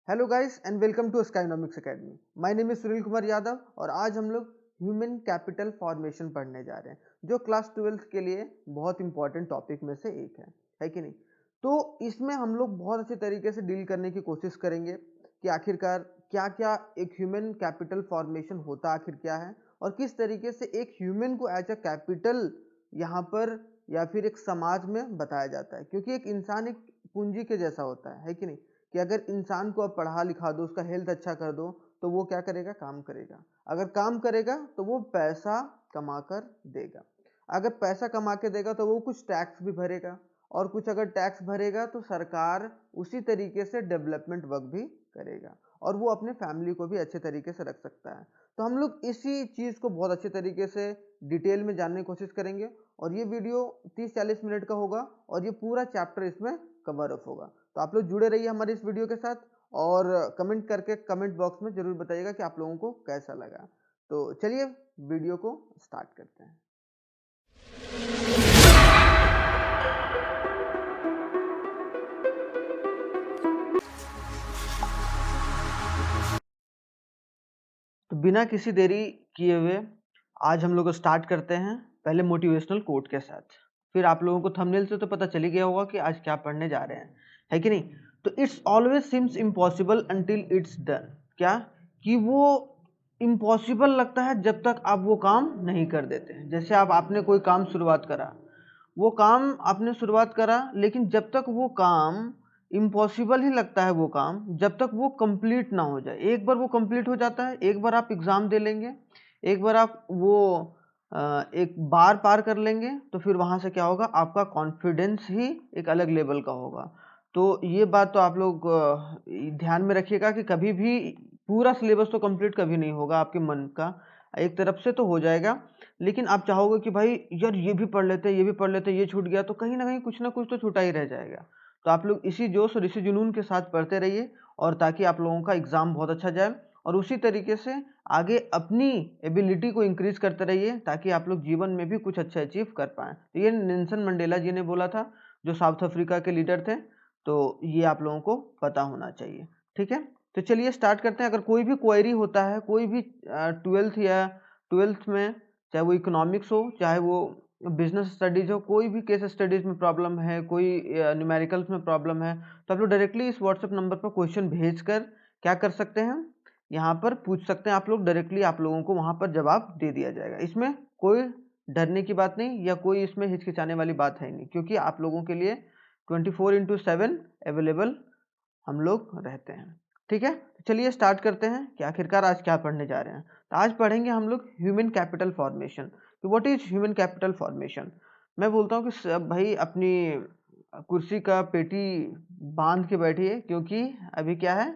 Hello guys and welcome to Skynomics academy. My name is Sunil Kumar Yadav और आज हम लोग ह्यूमन कैपिटल फॉर्मेशन पढ़ने जा रहे हैं जो क्लास 12th के लिए बहुत इंपॉर्टेंट टॉपिक में से एक है कि नहीं। तो इसमें हम लोग बहुत अच्छे तरीके से डील करने की कोशिश करेंगे कि आखिरकार क्या क्या एक ह्यूमन कैपिटल फॉर्मेशन होता आखिर क्या है और किस तरीके से एक ह्यूमन को एज अ कैपिटल यहाँ पर या फिर एक समाज में बताया जाता है, क्योंकि एक इंसान एक पूंजी के जैसा होता है कि नहीं। कि अगर इंसान को आप पढ़ा लिखा दो, उसका हेल्थ अच्छा कर दो, तो वो क्या करेगा? काम करेगा। अगर काम करेगा तो वो पैसा कमा कर देगा। अगर पैसा कमा के देगा तो वो कुछ टैक्स भी भरेगा, और कुछ अगर टैक्स भरेगा तो सरकार उसी तरीके से डेवलपमेंट वर्क भी करेगा और वो अपने फैमिली को भी अच्छे तरीके से रख सकता है। तो हम लोग इसी चीज़ को बहुत अच्छे तरीके से डिटेल में जानने की कोशिश करेंगे और ये वीडियो 30-40 मिनट का होगा और ये पूरा चैप्टर इसमें कवर अप होगा। तो आप लोग जुड़े रहिए हमारे इस वीडियो के साथ और कमेंट करके कमेंट बॉक्स में जरूर बताइएगा कि आप लोगों को कैसा लगा। तो चलिए वीडियो को स्टार्ट करते हैं। तो बिना किसी देरी किए हुए आज हम लोग स्टार्ट करते हैं पहले मोटिवेशनल कोट के साथ। फिर आप लोगों को थंबनेल से तो पता चल ही गया होगा कि आज क्या पढ़ने जा रहे हैं, है कि नहीं। तो it's always seems impossible until it's done. क्या कि वो इम्पॉसिबल लगता है जब तक आप वो काम नहीं कर देते हैं। जैसे आपने कोई काम शुरुआत करा, वो काम आपने शुरुआत करा, लेकिन जब तक वो काम इम्पॉसिबल ही लगता है वो काम जब तक वो कंप्लीट ना हो जाए। एक बार वो कंप्लीट हो जाता है, एक बार आप एग्ज़ाम दे लेंगे, एक बार आप वो एक बार पार कर लेंगे, तो फिर वहाँ से क्या होगा? आपका कॉन्फिडेंस ही एक अलग लेवल का होगा। तो ये बात तो आप लोग ध्यान में रखिएगा कि कभी भी पूरा सिलेबस तो कंप्लीट कभी नहीं होगा आपके मन का। एक तरफ से तो हो जाएगा, लेकिन आप चाहोगे कि भाई यार ये भी पढ़ लेते, ये भी पढ़ लेते, ये छूट गया, तो कहीं ना कहीं कुछ ना कुछ तो छूटा ही रह जाएगा। तो आप लोग इसी जोश और इसी जुनून के साथ पढ़ते रहिए और ताकि आप लोगों का एग्ज़ाम बहुत अच्छा जाए और उसी तरीके से आगे अपनी एबिलिटी को इंक्रीज करते रहिए ताकि आप लोग जीवन में भी कुछ अच्छा अचीव कर पाएँ। तो ये नेल्सन मंडेला जी ने बोला था, जो साउथ अफ्रीका के लीडर थे। तो ये आप लोगों को पता होना चाहिए, ठीक है। तो चलिए स्टार्ट करते हैं। अगर कोई भी क्वेरी होता है, कोई भी 12th या 12th में, चाहे वो इकोनॉमिक्स हो, चाहे वो बिजनेस स्टडीज हो, कोई भी केस स्टडीज में प्रॉब्लम है, कोई न्यूमेरिकल्स में प्रॉब्लम है, तो आप लोग डायरेक्टली इस व्हाट्सएप नंबर पर क्वेश्चन भेजकर क्या कर सकते हैं? यहाँ पर पूछ सकते हैं आप लोग डायरेक्टली, आप लोगों को वहाँ पर जवाब दे दिया जाएगा। इसमें कोई डरने की बात नहीं या कोई इसमें हिचकिचाने वाली बात है नहीं, क्योंकि आप लोगों के लिए 24/7 अवेलेबल हम लोग रहते हैं, ठीक है। तो चलिए स्टार्ट करते हैं कि आखिरकार आज क्या पढ़ने जा रहे हैं। तो आज पढ़ेंगे हम लोग ह्यूमन कैपिटल फॉर्मेशन। तो what is human capital formation? मैं बोलता हूँ कि सब भाई अपनी कुर्सी का पेटी बांध के बैठिए, क्योंकि अभी क्या है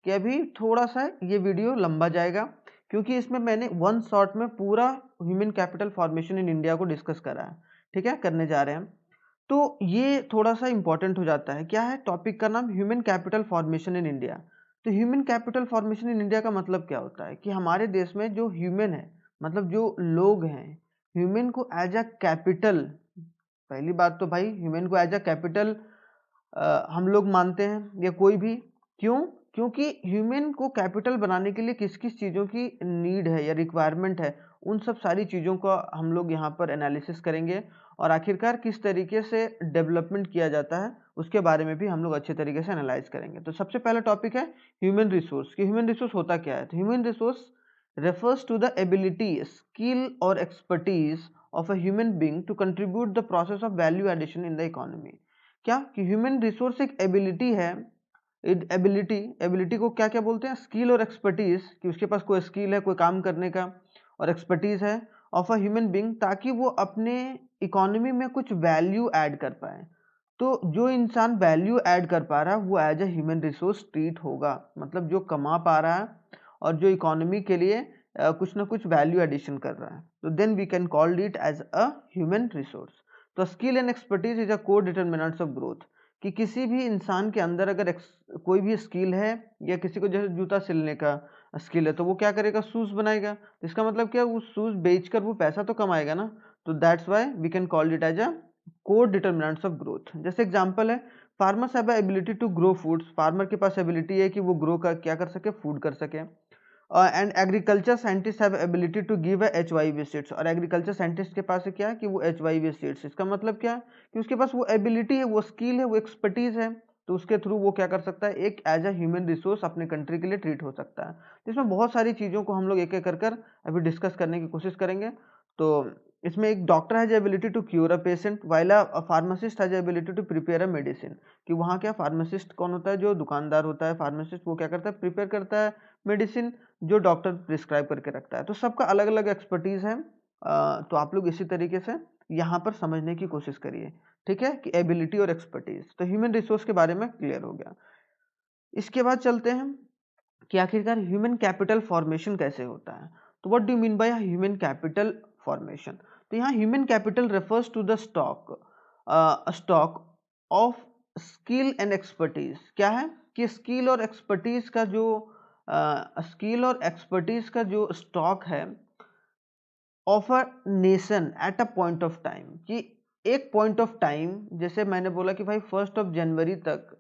कि अभी थोड़ा सा ये वीडियो लंबा जाएगा, क्योंकि इसमें मैंने वन शॉट में पूरा human capital formation in India को डिस्कस करा है, ठीक है, करने जा रहे हैं। तो ये थोड़ा सा इंपॉर्टेंट हो जाता है। क्या है टॉपिक का नाम? Human capital formation in India. तो human capital formation in India का मतलब क्या होता है कि हमारे देश में जो ह्यूमन है, मतलब जो लोग हैं, ह्यूमन को एज अ कैपिटल, पहली बात तो भाई ह्यूमन को एज अ कैपिटल हम लोग मानते हैं या कोई भी। क्यों? क्योंकि ह्यूमन को कैपिटल बनाने के लिए किस किस चीज़ों की नीड है या रिक्वायरमेंट है, उन सब सारी चीज़ों का हम लोग यहाँ पर एनालिसिस करेंगे और आखिरकार किस तरीके से डेवलपमेंट किया जाता है उसके बारे में भी हम लोग अच्छे तरीके से एनालाइज करेंगे। तो सबसे पहला टॉपिक है ह्यूमन रिसोर्स। कि ह्यूमन रिसोर्स होता क्या है? तो human resource refers to the ability, skill or expertise of a human being to contribute the process of value addition in the economy। क्या कि ह्यूमन रिसोर्स एक एबिलिटी है। एबिलिटी को क्या क्या बोलते हैं? स्किल और एक्सपर्टीज, कि उसके पास कोई स्किल है कोई काम करने का, और एक्सपर्टीज है ऑफ अ ह्यूमन बीइंग, ताकि वो अपने इकोनॉमी में कुछ वैल्यू ऐड कर पाए। तो जो इंसान वैल्यू ऐड कर पा रहा है वो as a human resource treat होगा, मतलब जो कमा पा रहा है और जो इकोनॉमी के लिए कुछ ना कुछ वैल्यू एडिशन कर रहा है, तो then we can called it as a human resource. तो skill and expertise is a core determinants of growth. कि किसी भी इंसान के अंदर अगर कोई भी स्किल है, या किसी को जैसे जूता सिलने का स्किल है, तो वो क्या करेगा? शूज बनाएगा। तो इसका मतलब क्या? वो शूज बेचकर वो पैसा तो कमाएगा ना। तो that's why we can called it as a core determinants of growth. जैसे एग्जांपल है, farmers have ability to grow foods, farmer के पास एबिलिटी है कि वो ग्रो का क्या कर सके, फूड कर सके। And agriculture scientist have ability to give HYV seeds, और एग्रीकल्चर साइंटिस्ट के पास क्या है कि वो HYV सीड्स, इसका मतलब क्या है कि उसके पास वो एबिलिटी है, वो स्किल है, वो एक्सपर्टीज है, तो उसके थ्रू वो क्या कर सकता है, एक एज अ ह्यूमन रिसोर्स अपने कंट्री के लिए ट्रीट हो सकता है। तो इसमें बहुत सारी चीज़ों को हम लोग एक एक कर अभी डिस्कस करने की कोशिश करेंगे। तो इसमें एक doctor has ability to cure a patient, while a pharmacist has ability to prepare a medicine, कि वहाँ क्या फार्मासिस्ट कौन होता है, जो दुकानदार होता है, फार्मासिस्ट वो क्या करता है, प्रिपेयर करता है मेडिसिन जो डॉक्टर प्रिस्क्राइब करके रखता है। तो सबका अलग अलग एक्सपर्टीज है। तो आप लोग इसी तरीके से यहाँ पर समझने की कोशिश करिए, ठीक है, कि एबिलिटी और एक्सपर्टीज। तो ह्यूमन रिसोर्स के बारे में क्लियर हो गया। इसके बाद चलते हैं कि आखिरकार ह्यूमन कैपिटल फॉर्मेशन कैसे होता है। तो what do you mean by human capital formation? तो यहाँ human capital refers to the stock of skill and expertise. क्या है कि स्किल और एक्सपर्टीज का जो स्टॉक है of a nation at a point of time, कि एक पॉइंट ऑफ टाइम, जैसे मैंने बोला कि भाई 1 जनवरी तक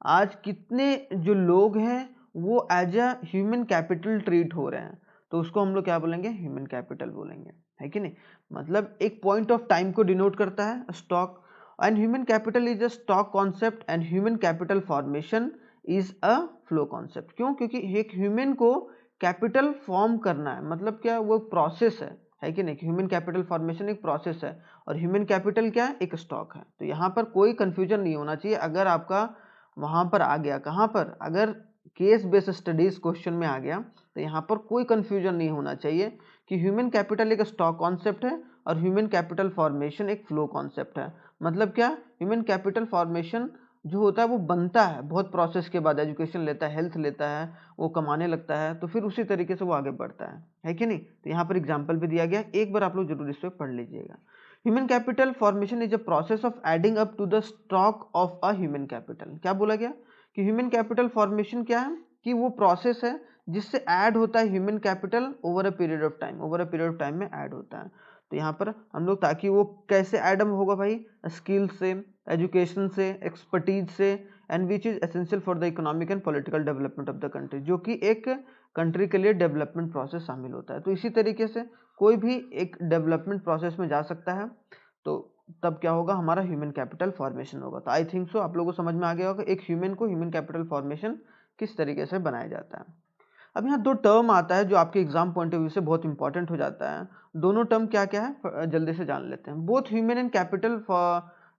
आज कितने जो लोग हैं वो as a human capital treat हो रहे हैं, तो उसको हम लोग क्या बोलेंगे, ह्यूमन कैपिटल बोलेंगे, है कि नहीं। मतलब एक पॉइंट ऑफ टाइम को डिनोट करता है stock. And human capital is a stock concept and human capital formation is a flow concept. क्यों? क्योंकि एक ह्यूमन को कैपिटल फॉर्म करना है, मतलब क्या, वो प्रोसेस है कि नहीं। ह्यूमन कैपिटल फॉर्मेशन एक प्रोसेस है और ह्यूमन कैपिटल क्या है, एक स्टॉक है। तो यहाँ पर कोई कंफ्यूजन नहीं होना चाहिए। अगर आपका वहां पर आ गया, कहां पर, अगर केस बेस्ड स्टडीज क्वेश्चन में आ गया, तो यहाँ पर कोई कंफ्यूजन नहीं होना चाहिए कि ह्यूमन कैपिटल एक स्टॉक कॉन्सेप्ट है और ह्यूमन कैपिटल फॉर्मेशन एक फ्लो कॉन्सेप्ट है। मतलब क्या, ह्यूमन कैपिटल फॉर्मेशन जो होता है वो बनता है बहुत प्रोसेस के बाद, एजुकेशन लेता है, हेल्थ लेता है, वो कमाने लगता है, तो फिर उसी तरीके से वो आगे बढ़ता है कि नहीं। तो यहाँ पर एग्जाम्पल भी दिया गया, एक बार आप लोग जरूर इस पर पढ़ लीजिएगा। Human capital formation is a process of adding up to the stock of a human capital. क्या बोला गया कि ह्यूमन कैपिटल फॉर्मेशन क्या है, कि वो प्रोसेस है जिससे ऐड होता है human capital over a period of time, over a period of time में ऐड होता है। तो यहाँ पर हम लोग, ताकि वो कैसे एडम होगा भाई, स्किल से, एजुकेशन से, एक्सपर्टीज से, and which is essential for the economic and political development of the country, जो कि एक कंट्री के लिए डेवलपमेंट प्रोसेस शामिल होता है। तो इसी तरीके से कोई भी एक डेवलपमेंट प्रोसेस में जा सकता है, तो तब क्या होगा, हमारा ह्यूमन कैपिटल फॉर्मेशन होगा। तो आई थिंक सो आप लोगों को समझ में आ गया होगा एक ह्यूमन को ह्यूमन कैपिटल फॉर्मेशन किस तरीके से बनाया जाता है। अब यहाँ दो टर्म आता है जो आपके एग्जाम पॉइंट ऑफ व्यू से बहुत इंपॉर्टेंट हो जाता है। दोनों टर्म क्या क्या है जल्दी से जान लेते हैं। बोथ ह्यूमन एंड कैपिटल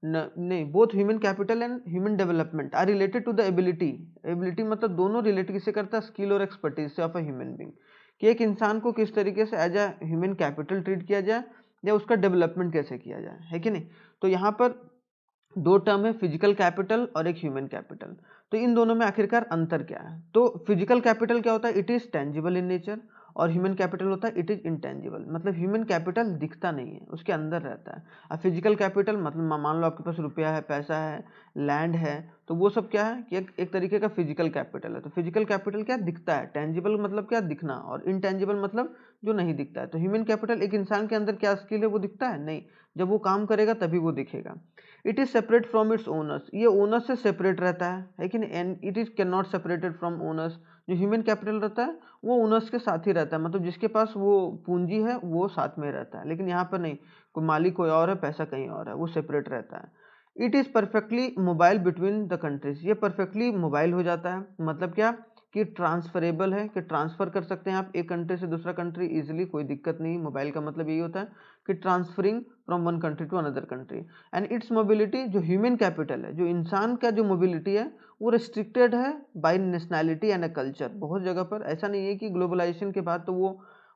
नहीं, both human capital and human development are related to the ability. Ability मतलब दोनों रिलेट किससे करता है, स्किल और एक्सपर्टीज से ऑफ अ ह्यूमन बीइंग, कि एक इंसान को किस तरीके से as a human capital treat किया जाए या उसका डेवलपमेंट कैसे किया जाए, है कि नहीं। तो यहाँ पर दो टर्म है, फिजिकल कैपिटल और एक ह्यूमन कैपिटल। तो इन दोनों में आखिरकार अंतर क्या है? तो फिजिकल कैपिटल क्या होता है, it is tangible in nature, और ह्यूमन कैपिटल होता है इट इज इंटेंजिबल। मतलब ह्यूमन कैपिटल दिखता नहीं है, उसके अंदर रहता है। अब फिजिकल कैपिटल मतलब मान लो आपके पास रुपया है, पैसा है, लैंड है, तो वो सब क्या है कि एक तरीके का फिजिकल कैपिटल है। तो फिजिकल कैपिटल क्या दिखता है, टेंजिबल मतलब क्या दिखना, और इनटेंजिबल मतलब जो नहीं दिखता है। तो ह्यूमन कैपिटल, एक इंसान के अंदर क्या स्किल है वो दिखता है नहीं, जब वो काम करेगा तभी वो दिखेगा। It is separate from its owners, ये ओनर्स से सेपरेट रहता है कि नहीं, and it is can not separated from owners. जो ह्यूमन कैपिटल रहता है वो ओनर्स के साथ ही रहता है, मतलब जिसके पास वो पूंजी है वो साथ में रहता है। लेकिन यहाँ पर नहीं, कोई मालिक कोई और है, पैसा कहीं और है, वो सेपरेट रहता है। It is perfectly mobile between the countries, ये परफेक्टली मोबाइल हो जाता है। मतलब क्या कि ट्रांसफरेबल है, कि ट्रांसफर कर सकते हैं आप एक कंट्री से दूसरा कंट्री इजिली, कोई दिक्कत नहीं। मोबाइल का मतलब यही होता है कि transferring from one country to another country. And it's mobility, जो ह्यूमन कैपिटल है, जो इंसान का जो मोबिलिटी है वो रिस्ट्रिक्टेड है by nationality and a culture. बहुत जगह पर ऐसा नहीं है कि ग्लोबलाइजेशन के बाद तो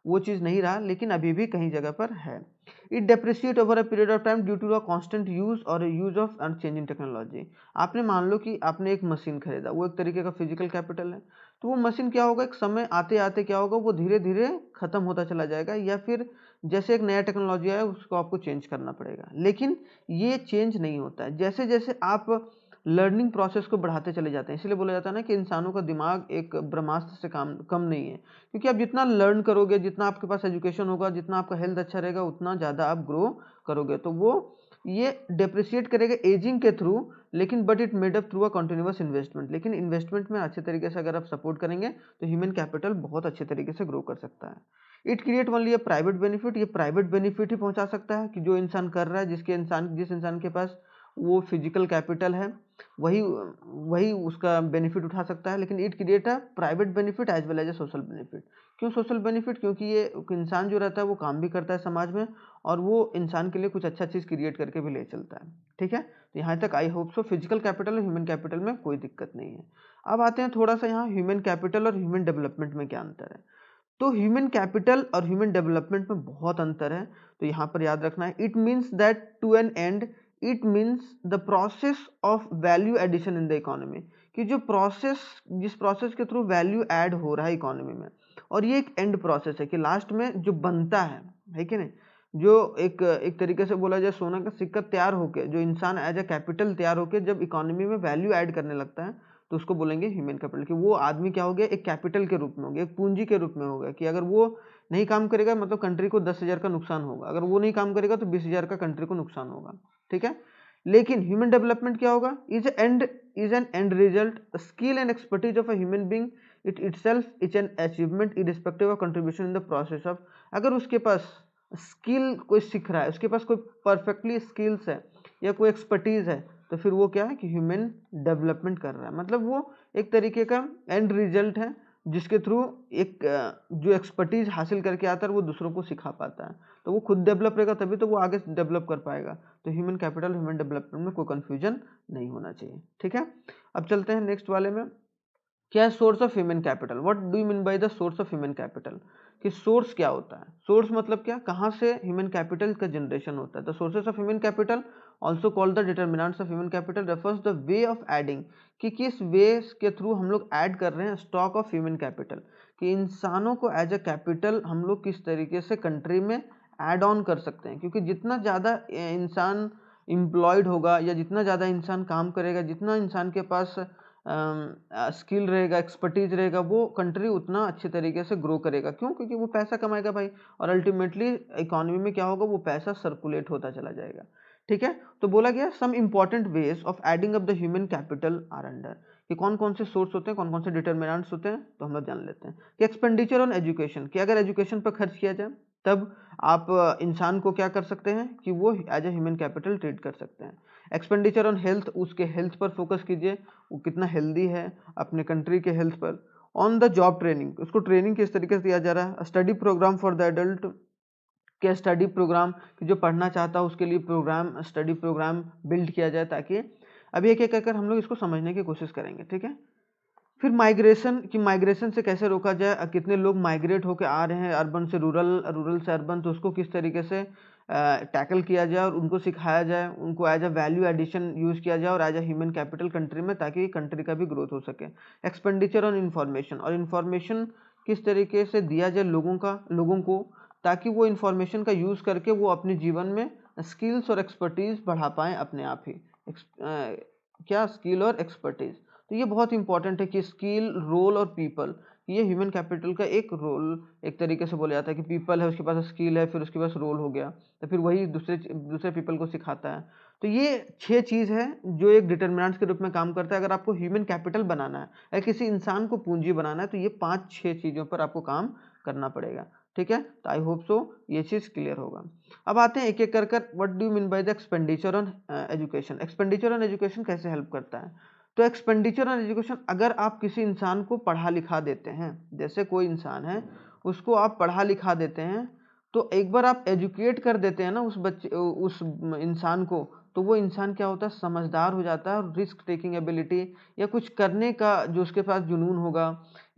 वो चीज़ नहीं रहा, लेकिन अभी भी कहीं जगह पर है। It depreciate over a period of time due to a constant use और यूज ऑफ चेंजिंग टेक्नोलॉजी। आपने मान लो कि आपने एक मशीन खरीदा, वो एक तरीके का फिजिकल कैपिटल है, तो वो मशीन क्या होगा, एक समय आते आते क्या होगा, वो धीरे धीरे खत्म होता चला जाएगा, या फिर जैसे एक नया टेक्नोलॉजी आया उसको आपको चेंज करना पड़ेगा। लेकिन ये चेंज नहीं होता है, जैसे जैसे आप लर्निंग प्रोसेस को बढ़ाते चले जाते हैं। इसलिए बोला जाता है ना कि इंसानों का दिमाग एक ब्रह्मास्त्र से कम नहीं है, क्योंकि आप जितना लर्न करोगे, जितना आपके पास एजुकेशन होगा, जितना आपका हेल्थ अच्छा रहेगा, उतना ज़्यादा आप ग्रो करोगे। तो वो ये डेप्रिसिएट करेगा एजिंग के थ्रू, लेकिन but it made up through a continuous investment. लेकिन इन्वेस्टमेंट में अच्छे तरीके से अगर आप सपोर्ट करेंगे तो ह्यूमन कैपिटल बहुत अच्छे तरीके से ग्रो कर सकता है। It create only a private benefit, ये प्राइवेट बेनिफिट ही पहुंचा सकता है कि जो इंसान कर रहा है, जिस इंसान के पास वो फिजिकल कैपिटल है वही उसका बेनिफिट उठा सकता है। लेकिन it create a private benefit as well as a social benefit. क्यों सोशल बेनिफिट? क्योंकि ये इंसान जो रहता है वो काम भी करता है समाज में, और वो इंसान के लिए कुछ अच्छा चीज़ क्रिएट करके भी ले चलता है। ठीक है, तो यहाँ तक I hope so physical capital और ह्यूमन कैपिटल में कोई दिक्कत नहीं है। अब आते हैं थोड़ा सा यहाँ ह्यूमन कैपिटल और ह्यूमन डेवलपमेंट में क्या अंतर है। तो ह्यूमन कैपिटल और ह्यूमन डेवलपमेंट में बहुत अंतर है। तो यहाँ पर याद रखना है, it means that to an end, it means the process of value addition in the economy, कि जो प्रोसेस, जिस प्रोसेस के थ्रू वैल्यू ऐड हो रहा है इकोनॉमी में, और ये एक एंड प्रोसेस है कि लास्ट में जो बनता है कि नहीं, जो एक तरीके से बोला जाए सोना का सिक्का तैयार होके, जो इंसान एज अ कैपिटल तैयार होके जब इकोनॉमी में वैल्यू ऐड करने लगता है तो उसको बोलेंगे ह्यूमन कैपिटल। कि वो आदमी क्या हो गया, एक कैपिटल के रूप में हो गया, एक पूंजी के रूप में हो गया, कि अगर वो नहीं काम करेगा मतलब कंट्री को 10,000 का नुकसान होगा, अगर वो नहीं काम करेगा तो 20,000 का कंट्री को नुकसान होगा। ठीक है, लेकिन ह्यूमन डेवलपमेंट क्या होगा, is an and result, skill and expertise of a human being, it itself is an achievement irrespective of contribution in the process of. अगर उसके पास स्किल कोई सीख रहा है, उसके पास कोई परफेक्टली स्किल्स है या कोई एक्सपर्टीज है, तो फिर वो क्या है कि ह्यूमन डेवलपमेंट कर रहा है। मतलब वो एक तरीके का एंड रिजल्ट है जिसके थ्रू एक जो एक्सपर्टीज हासिल करके आता है वो दूसरों को सिखा पाता है। तो वो खुद डेवलप रहेगा तभी तो वो आगे डेवलप कर पाएगा। तो ह्यूमन कैपिटल ह्यूमन डेवलपमेंट में कोई कंफ्यूजन नहीं होना चाहिए। ठीक है, अब चलते हैं नेक्स्ट वाले में। क्या है source of human capital? What do you mean by the source of human capital? कि सोर्स क्या होता है? सोर्स मतलब क्या, कहाँ से ह्यूमन कैपिटल का जनरेशन होता है। The sources of human capital also called the determinants of human capital refers the way of adding, कि किस वे के थ्रू हम लोग ऐड कर रहे हैं स्टॉक ऑफ ह्यूमन कैपिटल, कि इंसानों को एज अ कैपिटल हम लोग किस तरीके से कंट्री में ऐड ऑन कर सकते हैं। क्योंकि जितना ज़्यादा इंसान एम्प्लॉयड होगा या जितना ज़्यादा इंसान काम करेगा, जितना इंसान के पास स्किल रहेगा, एक्सपर्टीज रहेगा, वो कंट्री उतना अच्छे तरीके से ग्रो करेगा। क्यों? क्योंकि वो पैसा कमाएगा भाई, और अल्टीमेटली इकोनॉमी में क्या होगा, वो पैसा सर्कुलेट होता चला जाएगा। ठीक है, तो बोला गया some important ways of adding up the human capital are under, कि कौन कौन से सोर्स होते हैं, कौन कौन से डिटर्मिनेंट्स होते हैं, तो हम लोग जान लेते हैं। कि एक्सपेंडिचर ऑन एजुकेशन, कि अगर एजुकेशन पर खर्च किया जाए तब आप इंसान को क्या कर सकते हैं कि वो as a human capital treat कर सकते हैं। एक्सपेंडिचर ऑन हेल्थ, उसके हेल्थ पर फोकस कीजिए, वो कितना हेल्दी है अपने कंट्री के हेल्थ पर। ऑन द जॉब ट्रेनिंग, उसको ट्रेनिंग किस तरीके से दिया जा रहा है। Study program for the adult, क्या स्टडी प्रोग्राम कि जो पढ़ना चाहता है उसके लिए प्रोग्राम, स्टडी प्रोग्राम बिल्ड किया जाए, ताकि अभी एक एक करके हम लोग इसको समझने की कोशिश करेंगे। ठीक है, फिर माइग्रेशन, कि माइग्रेशन से कैसे रोका जाए, कितने लोग माइग्रेट होकर आ रहे हैं अर्बन से रूरल, रूरल से अर्बन, तो उसको किस तरीके से टैकल किया जाए और उनको सिखाया जाए, उनको as a value addition use किया जाए और as a human capital country में, ताकि कंट्री का भी ग्रोथ हो सके। एक्सपेंडिचर ऑन इन्फॉर्मेशन, और इन्फॉर्मेशन किस तरीके से दिया जाए लोगों को, ताकि वो इन्फॉर्मेशन का यूज़ करके वो अपने जीवन में स्किल्स और एक्सपर्टीज़ बढ़ा पाएँ अपने आप ही। क्या स्किल और एक्सपर्टीज़, तो ये बहुत इंपॉर्टेंट है कि स्किल, रोल और पीपल, ये ह्यूमन कैपिटल का एक रोल, एक तरीके से बोला जाता है कि पीपल है, उसके पास स्किल है, फिर उसके पास रोल हो गया, तो फिर वही दूसरे पीपल को सिखाता है। तो ये 6 चीज़ है जो एक डिटर्मिनेंट्स के रूप में काम करता है। अगर आपको ह्यूमन कैपिटल बनाना है या किसी इंसान को पूंजी बनाना है तो ये 5-6 चीज़ों पर आपको काम करना पड़ेगा। ठीक है, तो आई होप सो ये चीज़ क्लियर होगा। अब आते हैं एक एक कर what do you mean by the expenditure on education. Expenditure on education कैसे हेल्प करता है? तो एक्सपेंडिचर ऑन एजुकेशन, अगर आप किसी इंसान को पढ़ा लिखा देते हैं, जैसे कोई इंसान है उसको आप पढ़ा लिखा देते हैं, तो एक बार आप एजुकेट कर देते हैं ना उस इंसान को, तो वो इंसान क्या होता है, समझदार हो जाता है, और रिस्क टेकिंग एबिलिटी या कुछ करने का जो उसके पास जुनून होगा,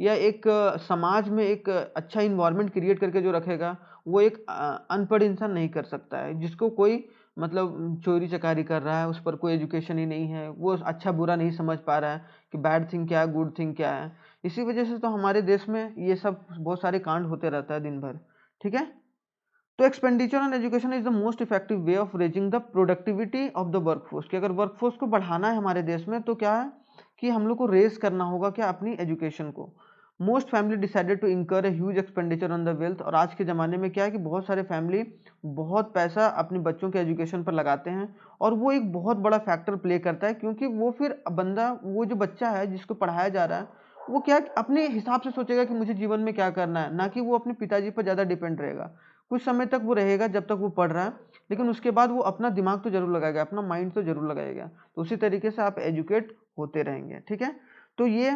या एक समाज में एक अच्छा इन्वायरमेंट क्रिएट करके जो रखेगा, वो एक अनपढ़ इंसान नहीं कर सकता है, जिसको कोई मतलब चोरी चकारी कर रहा है, उस पर कोई एजुकेशन ही नहीं है, वो अच्छा बुरा नहीं समझ पा रहा है कि बैड थिंग क्या है, गुड थिंग क्या है। इसी वजह से तो हमारे देश में ये सब बहुत सारे कांड होते रहता है दिन भर। ठीक है, तो expenditure on education is the most effective way of raising the productivity of the workforce, कि अगर वर्कफोर्स को बढ़ाना है हमारे देश में तो क्या है कि हम लोग को रेज करना होगा क्या, अपनी एजुकेशन को। मोस्ट फैमिली डिसाइडेड टू इंकर a huge expenditure on the wealth. और आज के ज़माने में क्या है कि बहुत सारे फैमिली बहुत पैसा अपने बच्चों के एजुकेशन पर लगाते हैं, और वो एक बहुत बड़ा फैक्टर प्ले करता है, क्योंकि वो फिर बंदा, वो जो बच्चा है जिसको पढ़ाया जा रहा है, वो क्या अपने हिसाब से सोचेगा कि मुझे जीवन में क्या करना है, ना कि वो अपने पिताजी पर ज़्यादा डिपेंड रहेगा। कुछ समय तक वो रहेगा जब तक वो पढ़ रहा है, लेकिन उसके बाद वो अपना दिमाग तो जरूर लगाएगा, अपना माइंड तो जरूर लगाएगा। तो उसी तरीके से आप एजुकेट होते रहेंगे, ठीक है। तो ये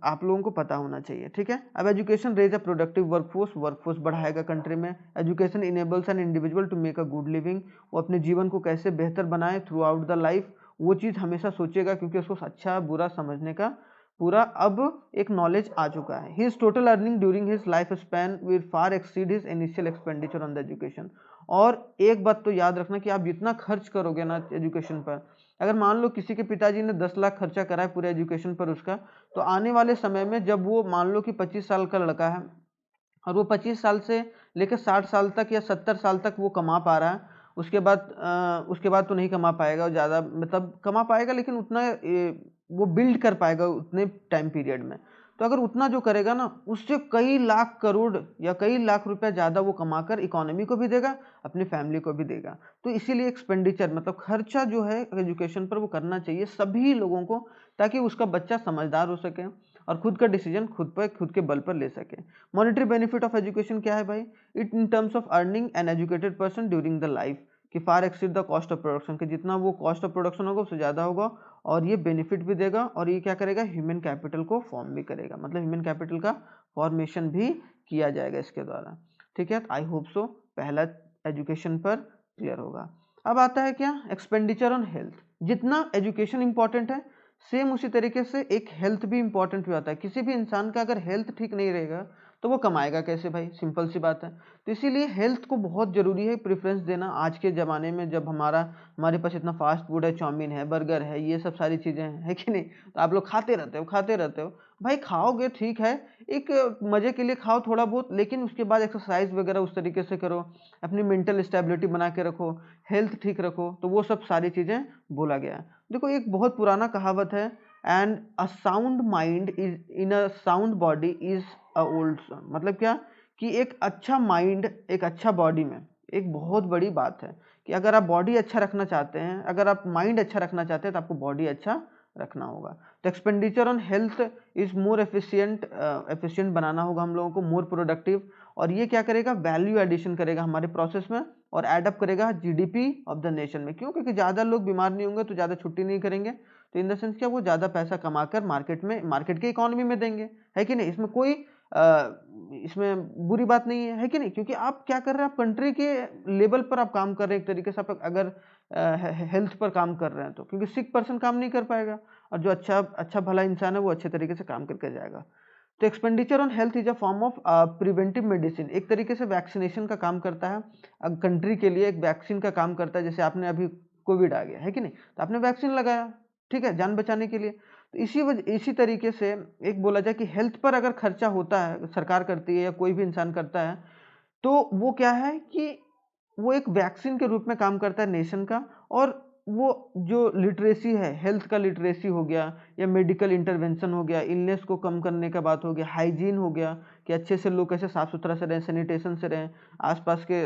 आप लोगों को पता होना चाहिए, ठीक है। अब education raise a productive workforce बढ़ाएगा कंट्री में। Education enables an individual to make a good living. वो अपने जीवन को कैसे बेहतर बनाए थ्रू आउट द लाइफ, वो चीज़ हमेशा सोचेगा, क्योंकि उसको अच्छा बुरा समझने का पूरा अब एक नॉलेज आ चुका है। His total earning during his life span will far exceed his initial expenditure on the education. और एक बात तो याद रखना कि आप जितना खर्च करोगे ना एजुकेशन पर, अगर मान लो किसी के पिताजी ने 10 लाख खर्चा करा है पूरे एजुकेशन पर उसका, तो आने वाले समय में जब वो मान लो कि 25 साल का लड़का है, और वो 25 साल से लेकर 60 साल तक या 70 साल तक वो कमा पा रहा है, उसके बाद तो नहीं कमा पाएगा ज़्यादा, मतलब कमा पाएगा लेकिन उतना वो बिल्ड कर पाएगा उतने टाइम पीरियड में। तो अगर उतना जो करेगा ना, उससे कई लाख करोड़ या कई लाख रुपया ज़्यादा वो कमाकर इकोनॉमी को भी देगा, अपनी फैमिली को भी देगा। तो इसीलिए एक्सपेंडिचर मतलब खर्चा जो है एजुकेशन पर वो करना चाहिए सभी लोगों को, ताकि उसका बच्चा समझदार हो सके और खुद का डिसीजन खुद के बल पर ले सके। मॉनेटरी बेनिफिट ऑफ एजुकेशन क्या है भाई? It in terms of earning an educated person during the life, कि far exceed the cost of production, कि जितना वो कॉस्ट ऑफ प्रोडक्शन होगा उससे ज़्यादा होगा, और ये बेनिफिट भी देगा, और ये क्या करेगा, ह्यूमन कैपिटल को फॉर्म भी करेगा, मतलब ह्यूमन कैपिटल का फॉर्मेशन भी किया जाएगा इसके द्वारा, ठीक है। आई होप सो पहला एजुकेशन पर क्लियर होगा। अब आता है क्या, एक्सपेंडिचर ऑन हेल्थ। जितना एजुकेशन इंपॉर्टेंट है, सेम उसी तरीके से एक हेल्थ भी इंपॉर्टेंट हो जाता है। किसी भी इंसान का अगर हेल्थ ठीक नहीं रहेगा तो वो कमाएगा कैसे भाई, सिंपल सी बात है। तो इसीलिए हेल्थ को बहुत ज़रूरी है प्रेफरेंस देना आज के ज़माने में, जब हमारे पास इतना फास्ट फूड है, चाउमीन है, बर्गर है, ये सब सारी चीज़ें हैं, है कि नहीं। तो आप लोग खाते रहते हो भाई, खाओगे ठीक है, एक मज़े के लिए खाओ थोड़ा बहुत, लेकिन उसके बाद एक्सरसाइज वगैरह उस तरीके से करो, अपनी मेंटल स्टेबिलिटी बना के रखो, हेल्थ ठीक रखो, तो वो सब सारी चीज़ें बोला गया है। देखो एक बहुत पुराना कहावत है, and a sound mind is in a sound body is a old son. मतलब क्या, कि एक अच्छा माइंड एक अच्छा बॉडी में एक बहुत बड़ी बात है, कि अगर आप बॉडी अच्छा रखना चाहते हैं, अगर आप माइंड अच्छा रखना चाहते हैं, तो आपको बॉडी अच्छा रखना होगा। तो expenditure on health is more efficient बनाना होगा हम लोगों को, मोर प्रोडक्टिव। और ये क्या करेगा, वैल्यू एडिशन करेगा हमारे प्रोसेस में, और एडअप करेगा जीडीपी ऑफ द नेशन में। क्यों? क्योंकि ज़्यादा लोग बीमार नहीं होंगे तो ज़्यादा छुट्टी नहीं करेंगे, तो इन द सेंस क्या, वो ज़्यादा पैसा कमाकर मार्केट के इकोनॉमी में देंगे, है कि नहीं। इसमें कोई इसमें बुरी बात नहीं है कि नहीं, क्योंकि आप क्या कर रहे हैं, आप कंट्री के लेवल पर आप काम कर रहे हैं एक तरीके से। आप अगर हेल्थ पर काम कर रहे हैं तो, क्योंकि सिक पर्सन काम नहीं कर पाएगा, और जो अच्छा भला इंसान है वो अच्छे तरीके से काम करके जाएगा। तो expenditure on health is a form of preventive medicine, एक तरीके से वैक्सीनेशन का काम करता है कंट्री के लिए, एक वैक्सीन का काम करता है। जैसे आपने अभी कोविड आ गया, है कि नहीं, तो आपने वैक्सीन लगाया, ठीक है, जान बचाने के लिए। तो इसी तरीके से एक बोला जाए कि हेल्थ पर अगर खर्चा होता है, सरकार करती है या कोई भी इंसान करता है, तो वो क्या है कि वो एक वैक्सीन के रूप में काम करता है नेशन का। और वो जो लिटरेसी है, हेल्थ का लिटरेसी हो गया, या मेडिकल इंटरवेंशन हो गया, इलनेस को कम करने का बात हो गया, हाइजीन हो गया, कि अच्छे से लोग कैसे साफ़ सुथरा से रहें, सैनिटेशन से रहें, आसपास के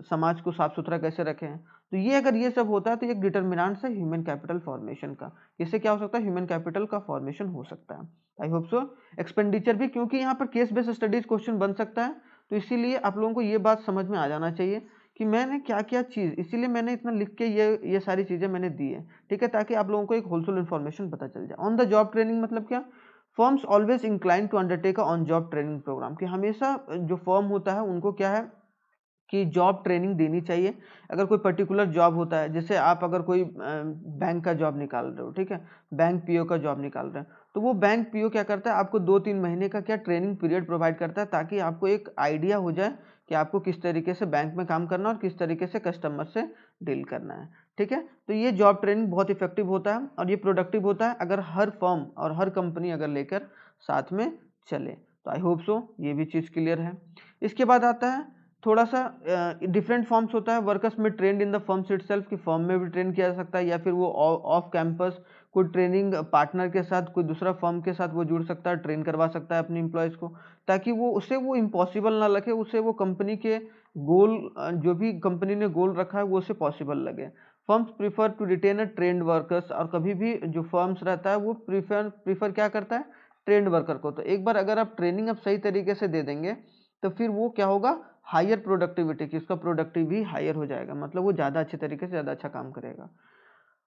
समाज को साफ़ सुथरा कैसे रखें। तो ये अगर ये सब होता है तो एक डिटर्मिनेंट्स है ह्यूमन कैपिटल फॉर्मेशन का। इससे क्या हो सकता है, ह्यूमन कैपिटल का फॉर्मेशन हो सकता है। I hope so. एक्सपेंडिचर भी, क्योंकि यहाँ पर केस बेस्ड स्टडीज क्वेश्चन बन सकता है, तो इसीलिए आप लोगों को ये बात समझ में आ जाना चाहिए कि मैंने क्या क्या चीज़, इसीलिए मैंने इतना लिख के ये सारी चीज़ें मैंने दी है, ठीक है, ताकि आप लोगों को एक होलसेल इन्फॉर्मेशन पता चल जाए। ऑन द जॉब ट्रेनिंग मतलब क्या, firms always incline to undertake on job training program, कि हमेशा जो फर्म होता है उनको क्या है कि जॉब ट्रेनिंग देनी चाहिए। अगर कोई पर्टिकुलर जॉब होता है, जैसे आप अगर कोई बैंक का जॉब निकाल रहे हो, ठीक है, बैंक पीओ का जॉब निकाल रहे हैं, तो वो बैंक पीओ क्या करता है, आपको 2-3 महीने का क्या ट्रेनिंग पीरियड प्रोवाइड करता है, ताकि आपको एक आइडिया हो जाए कि आपको किस तरीके से बैंक में काम करना है और किस तरीके से कस्टमर से डील करना है, ठीक है। तो ये जॉब ट्रेनिंग बहुत इफेक्टिव होता है और ये प्रोडक्टिव होता है अगर हर फर्म और हर कंपनी अगर लेकर साथ में चले। तो आई होप सो ये भी चीज़ क्लियर है। इसके बाद आता है थोड़ा सा डिफरेंट फॉर्म्स होता है। वर्कर्स में trend in the firms itself, कि फर्म में भी ट्रेन किया जा सकता है, या फिर वो ऑफ कैंपस कोई ट्रेनिंग पार्टनर के साथ, कोई दूसरा फर्म के साथ वो जुड़ सकता है, ट्रेन करवा सकता है अपने एम्प्लॉयज़ को, ताकि वो उसे वो इम्पॉसिबल ना लगे, उसे वो कंपनी के गोल जो भी कंपनी ने गोल रखा है वो उसे पॉसिबल लगे। Firms prefer to retain a trained workers, और कभी भी जो फर्म्स रहता है वो प्रीफर क्या करता है, ट्रेंड वर्कर को। तो एक बार अगर आप ट्रेनिंग अब सही तरीके से दे देंगे तो फिर वो क्या होगा, हायर प्रोडक्टिविटी की, उसका प्रोडक्टिव भी हायर हो जाएगा, मतलब वो ज़्यादा अच्छे तरीके से ज़्यादा अच्छा काम करेगा।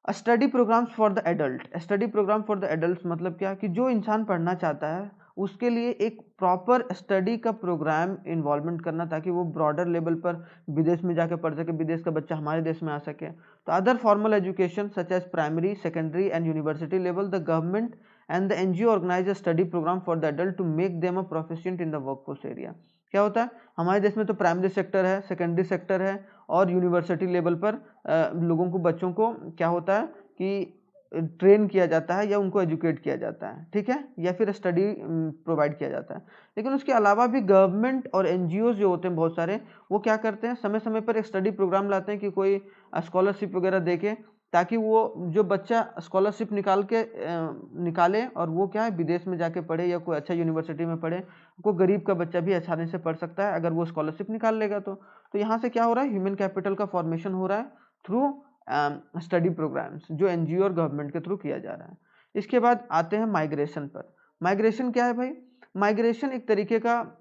Study programs for the adult, study program for the adult मतलब क्या, कि जो इंसान पढ़ना चाहता है उसके लिए एक प्रॉपर स्टडी का प्रोग्राम इन्वॉल्वमेंट करना, ताकि वो ब्रॉडर लेवल पर विदेश में जाके पढ़ सके, विदेश का बच्चा हमारे देश में आ सके। तो other formal education such as primary, secondary and university level, the government and the NGO organise a study program for the adult to make them a proficient in the workforce area. क्या होता है, हमारे देश में तो primary sector है, secondary sector है, और यूनिवर्सिटी लेवल पर लोगों को, बच्चों को क्या होता है कि ट्रेन किया जाता है या उनको एजुकेट किया जाता है, ठीक है, या फिर स्टडी प्रोवाइड किया जाता है। लेकिन उसके अलावा भी गवर्नमेंट और एनजीओ जो होते हैं बहुत सारे, वो क्या करते हैं, समय समय पर एक स्टडी प्रोग्राम लाते हैं कि कोई स्कॉलरशिप वगैरह दे के, ताकि वो जो बच्चा स्कॉलरशिप निकाले और वो क्या है, विदेश में जाके पढ़े या कोई अच्छा यूनिवर्सिटी में पढ़े, कोई गरीब का बच्चा भी आसानी से पढ़ सकता है अगर वो स्कॉलरशिप निकाल लेगा। तो यहाँ से क्या हो रहा है, ह्यूमन कैपिटल का फॉर्मेशन हो रहा है थ्रू स्टडी प्रोग्राम्स, जो एनजीओ और गवर्नमेंट के थ्रू किया जा रहा है। इसके बाद आते हैं माइग्रेशन पर। माइग्रेशन क्या है भाई, माइग्रेशन एक तरीके का,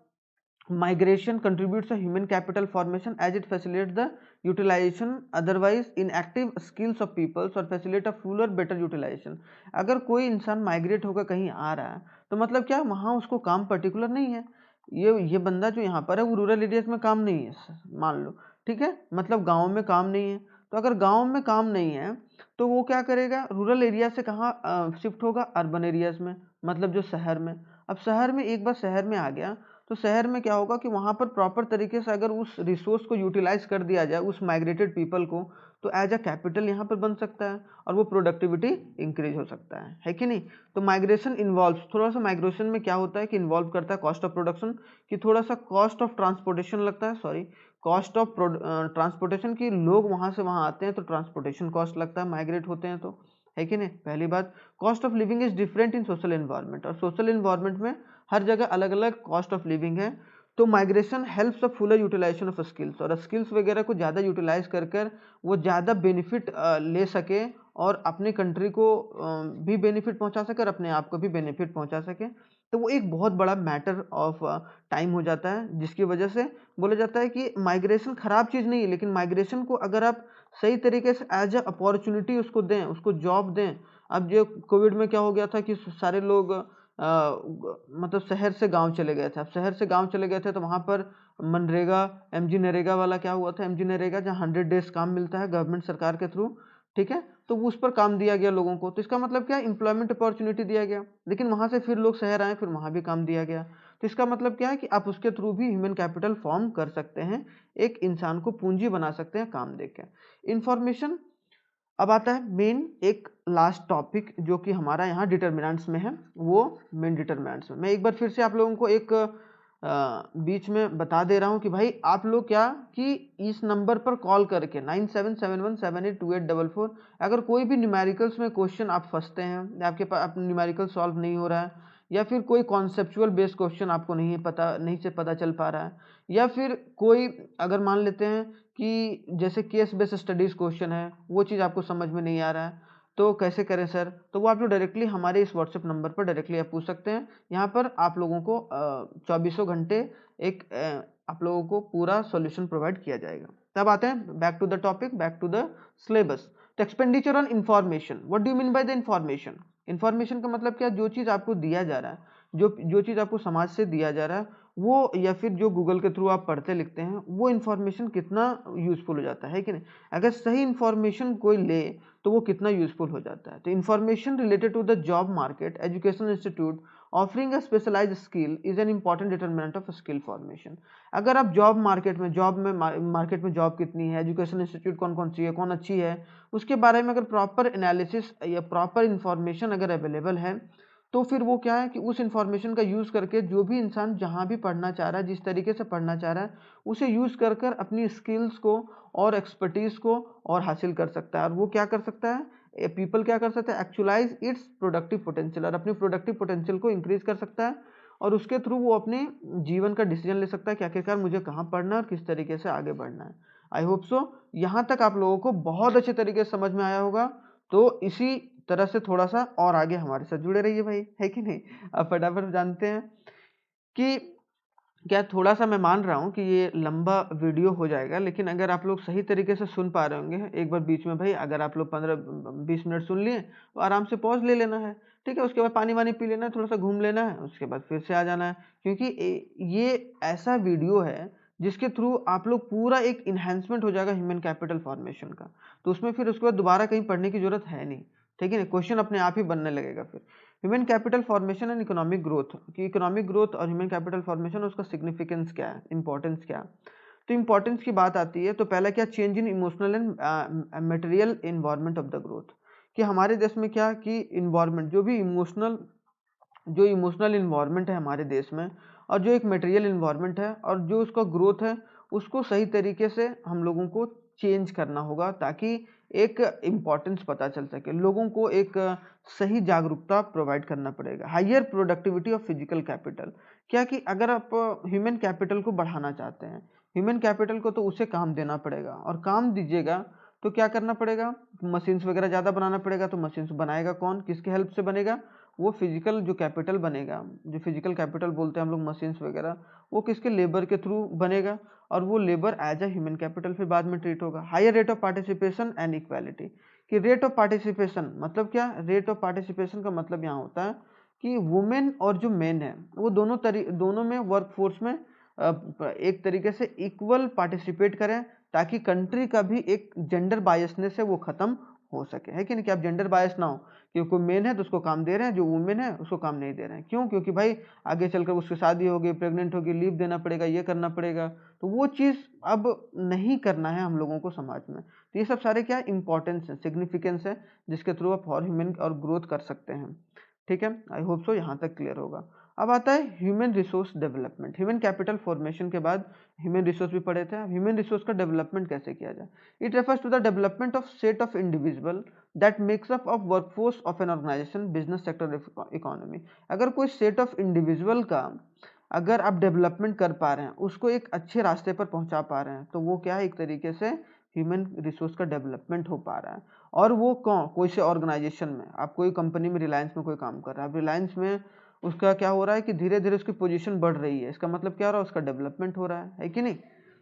migration contributes to human capital formation as it facilitates the utilization otherwise inactive skills of peoples और facilitate a fuller better utilization। अगर कोई इंसान माइग्रेट होकर कहीं आ रहा है तो मतलब क्या, वहाँ उसको काम पर्टिकुलर नहीं है, ये बंदा जो यहाँ पर है वो रूरल एरियाज में काम नहीं है मान लो, ठीक है, मतलब गाँव में काम नहीं है। तो अगर गाँव में काम नहीं है तो वो क्या करेगा, रूरल एरिया से कहाँ शिफ्ट होगा, अर्बन एरियाज में, मतलब जो शहर में। अब शहर में एक बार शहर में आ गया तो शहर में क्या होगा कि वहाँ पर प्रॉपर तरीके से अगर उस रिसोर्स को यूटिलाइज कर दिया जाए, उस माइग्रेटेड पीपल को, तो एज अ कैपिटल यहाँ पर बन सकता है और वो प्रोडक्टिविटी इंक्रीज हो सकता है कि नहीं। तो माइग्रेशन इन्वॉल्व, थोड़ा सा माइग्रेशन में क्या होता है कि इन्वॉल्व करता है कॉस्ट ऑफ प्रोडक्शन, कि थोड़ा सा कॉस्ट ऑफ ट्रांसपोर्टेशन लगता है, सॉरी, कॉस्ट ऑफ ट्रांसपोर्टेशन, की लोग वहाँ से वहाँ आते हैं तो ट्रांसपोर्टेशन कॉस्ट लगता है माइग्रेट होते हैं तो, है कि नहीं। पहली बात, cost of living is different in social environment, और सोशल एनवायरनमेंट में हर जगह अलग अलग कॉस्ट ऑफ लिविंग है। तो migration helps a fuller utilisation of skills, और स्किल्स वगैरह को ज़्यादा यूटिलाइज कर कर वो ज़्यादा बेनिफिट ले सके और अपने कंट्री को भी बेनिफिट पहुंचा सके और अपने आप को भी बेनिफिट पहुंचा सके। तो वो एक बहुत बड़ा मैटर ऑफ टाइम हो जाता है, जिसकी वजह से बोला जाता है कि माइग्रेशन खराब चीज़ नहीं है, लेकिन माइग्रेशन को अगर आप सही तरीके से एज अ अपॉर्चुनिटी उसको दें, उसको जॉब दें। अब जो कोविड में क्या हो गया था कि सारे लोग मतलब शहर से गांव चले गए थे। अब शहर से गांव चले गए थे तो वहाँ पर मनरेगा, एमजी नरेगा वाला क्या हुआ था, एमजी नरेगा जहाँ 100 डेज काम मिलता है गवर्नमेंट सरकार के थ्रू, ठीक है, तो उस पर काम दिया गया लोगों को। तो इसका मतलब क्या है, एम्प्लॉयमेंट अपॉर्चुनिटी दिया गया, लेकिन वहाँ से फिर लोग शहर आए, फिर वहाँ भी काम दिया गया। तो इसका मतलब क्या है कि आप उसके थ्रू भी ह्यूमन कैपिटल फॉर्म कर सकते हैं, एक इंसान को पूंजी बना सकते हैं काम देके। इंफॉर्मेशन, अब आता है मेन एक लास्ट टॉपिक जो कि हमारा यहाँ डिटर्मिनेंट्स में है, वो मेन डिटर्मिनेंट्स में मैं एक बार फिर से आप लोगों को एक बीच में बता दे रहा हूँ कि भाई आप लोग क्या, कि इस नंबर पर कॉल करके 9771782844, अगर कोई भी न्यूमेरिकल्स में क्वेश्चन आप फंसते हैं, आपके पास न्यूमेरिकल सॉल्व नहीं हो रहा है, या फिर कोई कॉन्सेप्चुअल बेस्ड क्वेश्चन आपको नहीं से पता चल पा रहा है, या फिर कोई अगर मान लेते हैं कि जैसे केस बेस्ड स्टडीज क्वेश्चन है, वो चीज़ आपको समझ में नहीं आ रहा है, तो कैसे करें सर, तो वो आप लोग डायरेक्टली हमारे इस व्हाट्सएप नंबर पर डायरेक्टली आप पूछ सकते हैं। यहाँ पर आप लोगों को 24 घंटे एक आप लोगों को पूरा सॉल्यूशन प्रोवाइड किया जाएगा। तब आते हैं back to the topic, back to the syllabus. तो expenditure on information, what do you mean by the information. Information का मतलब क्या, जो चीज़ आपको दिया जा रहा है, जो चीज़ आपको समाज से दिया जा रहा है वो, या फिर जो गूगल के थ्रू आप पढ़ते लिखते हैं, वो इन्फॉर्मेशन कितना यूजफुल हो जाता है कि नहीं। अगर सही इन्फॉर्मेशन कोई ले तो वो कितना यूजफुल हो जाता है। तो information related to the job market, education institute offering a specialised skill is an important determinant of skill formation. अगर आप जॉब मार्केट में मार्केट में जॉब कितनी है, एजुकेशन इंस्टीट्यूट कौन कौन सी है, कौन अच्छी है, उसके बारे में अगर प्रॉपर एनालिसिस या प्रॉपर इन्फॉर्मेशन अगर अवेलेबल है, तो फिर वो क्या है कि उस इंफॉर्मेशन का यूज़ करके जो भी इंसान जहाँ भी पढ़ना चाह रहा है, जिस तरीके से पढ़ना चाह रहा है, उसे यूज़ कर कर अपनी स्किल्स को और एक्सपर्टीज़ को और हासिल कर सकता है। और वो क्या कर सकता है, पीपल क्या कर सकता है, एक्चुअलाइज इट्स प्रोडक्टिव पोटेंशियल, और अपनी प्रोडक्टिव पोटेंशियल को इंक्रीज कर सकता है, और उसके थ्रू वो अपने जीवन का डिसीजन ले सकता है कि आखिरकार मुझे कहाँ पढ़ना है और किस तरीके से आगे बढ़ना है। आई होप सो यहाँ तक आप लोगों को बहुत अच्छे तरीके से समझ में आया होगा। तो इसी तरह से थोड़ा सा और आगे हमारे साथ जुड़े रहिए भाई, है कि नहीं। अब फटाफट जानते हैं कि क्या, थोड़ा सा मैं मान रहा हूँ कि ये लंबा वीडियो हो जाएगा, लेकिन अगर आप लोग सही तरीके से सुन पा रहे होंगे, एक बार बीच में भाई अगर आप लोग 15-20 मिनट सुन लिए तो आराम से पॉज ले लेना है, ठीक है। उसके बाद पानी वानी पी लेना है, थोड़ा सा घूम लेना है, उसके बाद फिर से आ जाना है, क्योंकि ये ऐसा वीडियो है जिसके थ्रू आप लोग पूरा एक इन्हेंसमेंट हो जाएगा ह्यूमन कैपिटल फॉर्मेशन का। तो उसमें फिर उसके बाद दोबारा कहीं पढ़ने की जरूरत है नहीं, ठीक है ना। क्वेश्चन अपने आप ही बनने लगेगा फिर। Human capital formation and economic growth, कि इकोनॉमिक ग्रोथ और ह्यूमन कैपिटल फॉर्मेशन, उसका सिग्निफिकेंस क्या है, इंपॉर्टेंस क्या है। तो इंपॉर्टेंस की बात आती है तो पहला क्या, change in emotional and material environment of the growth, कि हमारे देश में क्या कि इन्वायरमेंट, जो इमोशनल इन्वायरमेंट है हमारे देश में, और जो एक मटेरियल इन्वायरमेंट है और जो उसका ग्रोथ है, उसको सही तरीके से हम लोगों को चेंज करना होगा, ताकि एक इम्पॉर्टेंस पता चल सके लोगों को, एक सही जागरूकता प्रोवाइड करना पड़ेगा। Higher productivity of physical capital, क्या कि अगर आप ह्यूमन कैपिटल को बढ़ाना चाहते हैं, ह्यूमन कैपिटल को तो उसे काम देना पड़ेगा, और काम दीजिएगा तो क्या करना पड़ेगा, मशीन्स वगैरह ज़्यादा बनाना पड़ेगा। तो मशीन्स बनाएगा कौन, किसके हेल्प से बनेगा, वो फिजिकल जो कैपिटल बनेगा, जो फिजिकल कैपिटल बोलते हैं हम लोग मशीन्स वगैरह, वो किसके, लेबर के थ्रू बनेगा, और वो labour as a human capital फिर बाद में ट्रीट होगा। Higher rate of participation and equality, कि रेट ऑफ पार्टिसिपेशन मतलब क्या, रेट ऑफ पार्टिसिपेशन का मतलब यहाँ होता है कि वुमेन और जो मेन है वो दोनों में वर्क फोर्स में एक तरीके से इक्वल पार्टिसिपेट करें, ताकि कंट्री का भी एक जेंडर बायसनेस है वो खत्म हो सके, है कि नहीं, कि आप जेंडर बायस ना हो कि कोई मेन है तो उसको काम दे रहे हैं, जो वुमेन है उसको काम नहीं दे रहे हैं। क्यों, क्योंकि भाई आगे चलकर उसकी शादी होगी, प्रेग्नेंट होगी, लीव देना पड़ेगा, ये करना पड़ेगा, तो वो चीज़ अब नहीं करना है हम लोगों को समाज में। तो ये सब सारे क्या इंपॉर्टेंस है, सिग्निफिकेंस है, जिसके थ्रू आप फॉर ह्यूमन और ग्रोथ कर सकते हैं, ठीक है। आई होप सो यहाँ तक क्लियर होगा। अब आता है human resource development. Human capital formation के बाद ह्यूमन रिसोर्स भी पढ़े थे। ह्यूमन रिसोर्स का डेवलपमेंट कैसे किया जाए, it refers to the development of set of individual that makes up of workforce of an organisation, business sector, economy. अगर कोई सेट ऑफ इंडिविजुअल का अगर आप डेवलपमेंट कर पा रहे हैं, उसको एक अच्छे रास्ते पर पहुंचा पा रहे हैं, तो वो क्या है, एक तरीके से ह्यूमन रिसोर्स का डेवलपमेंट हो पा रहा है। और वो कोई से ऑर्गेनाइजेशन में, आप कोई कंपनी में, रिलायंस में कोई काम कर रहा है, अब रिलायंस में उसका क्या हो रहा है कि धीरे धीरे उसकी पोजीशन बढ़ रही है, इसका मतलब क्या हो रहा है, उसका डेवलपमेंट हो रहा है कि नहीं।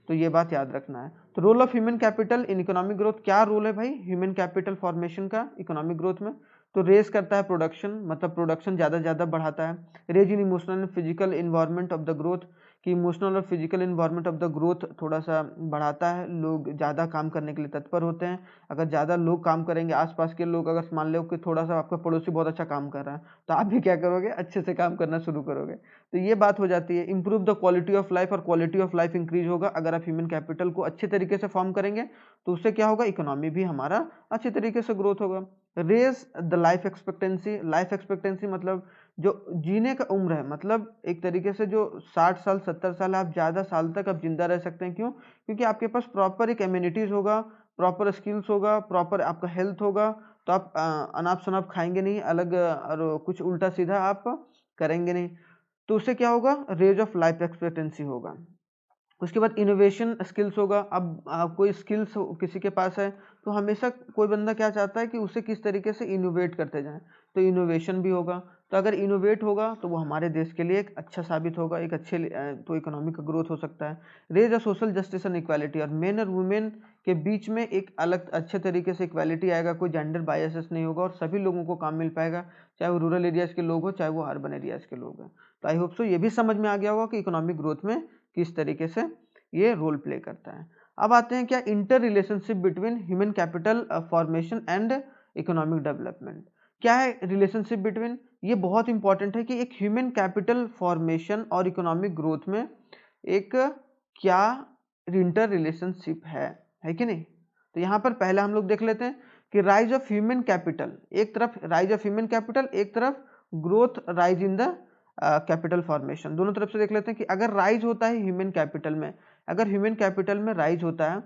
तो ये बात याद रखना है। तो role of human capital in economic growth, क्या रोल है भाई ह्यूमन कैपिटल फॉर्मेशन का इकोनॉमिक ग्रोथ में। तो रेज करता है प्रोडक्शन, मतलब प्रोडक्शन ज़्यादा बढ़ाता है। Raise in emotional and physical environment of the growth, कि इमोशनल और physical environment of the growth थोड़ा सा बढ़ाता है, लोग ज़्यादा काम करने के लिए तत्पर होते हैं। अगर ज़्यादा लोग काम करेंगे, आसपास के लोग अगर मान लो कि थोड़ा सा आपका पड़ोसी बहुत अच्छा काम कर रहा है, तो आप भी क्या करोगे, अच्छे से काम करना शुरू करोगे। तो ये बात हो जाती है। Improve the quality of life, और क्वालिटी ऑफ लाइफ इंक्रीज होगा अगर आप ह्यूमन कैपिटल को अच्छे तरीके से फॉर्म करेंगे, तो उससे क्या होगा, इकोनॉमी भी हमारा अच्छे तरीके से ग्रोथ होगा। Raise the life expectancy, life expectancy मतलब जो जीने का उम्र है, मतलब एक तरीके से जो 60 साल 70 साल, आप ज़्यादा साल तक आप जिंदा रह सकते हैं। क्यों, क्योंकि आपके पास प्रॉपर एक इम्यूनिटीज होगा, प्रॉपर स्किल्स होगा, प्रॉपर आपका हेल्थ होगा, तो आप अनाप शनाप खाएंगे नहीं, अलग और कुछ उल्टा सीधा आप करेंगे नहीं, तो उससे क्या होगा, रेज ऑफ लाइफ एक्सपेक्टेंसी होगा। उसके बाद इनोवेशन स्किल्स होगा। अब कोई स्किल्स किसी के पास है, तो हमेशा कोई बंदा क्या चाहता है कि उसे किस तरीके से इनोवेट करते जाएं, तो इनोवेशन भी होगा। तो अगर इनोवेट होगा तो वो हमारे देश के लिए एक अच्छा साबित होगा, एक अच्छे तो इकोनॉमिक ग्रोथ हो सकता है। Raise a social justice and equality, और मेन और वुमेन के बीच में एक अलग अच्छे तरीके से इक्वालिटी आएगा, कोई जेंडर बायसेस नहीं होगा, और सभी लोगों को काम मिल पाएगा, चाहे वो रूरल एरियाज के लोग हो, चाहे वो अर्बन एरियाज के लोग हैं। तो आई होप सो ये भी समझ में आ गया होगा कि इकोनॉमिक ग्रोथ में किस तरीके से ये रोल प्ले करता है। अब आते हैं क्या, inter relationship between human capital formation and economic development. क्या है रिलेशनशिप बिटवीन, ये बहुत इंपॉर्टेंट है कि एक ह्यूमन कैपिटल फॉर्मेशन और इकोनॉमिक ग्रोथ में एक क्या इंटर रिलेशनशिप है कि नहीं। तो यहाँ पर पहले हम लोग देख लेते हैं कि राइज ऑफ ह्यूमन कैपिटल, एक तरफ राइज ऑफ ह्यूमन कैपिटल, एक तरफ growth, rise in the capital formation. दोनों तरफ से देख लेते हैं कि अगर राइज होता है ह्यूमन कैपिटल में, अगर ह्यूमन कैपिटल में राइज होता है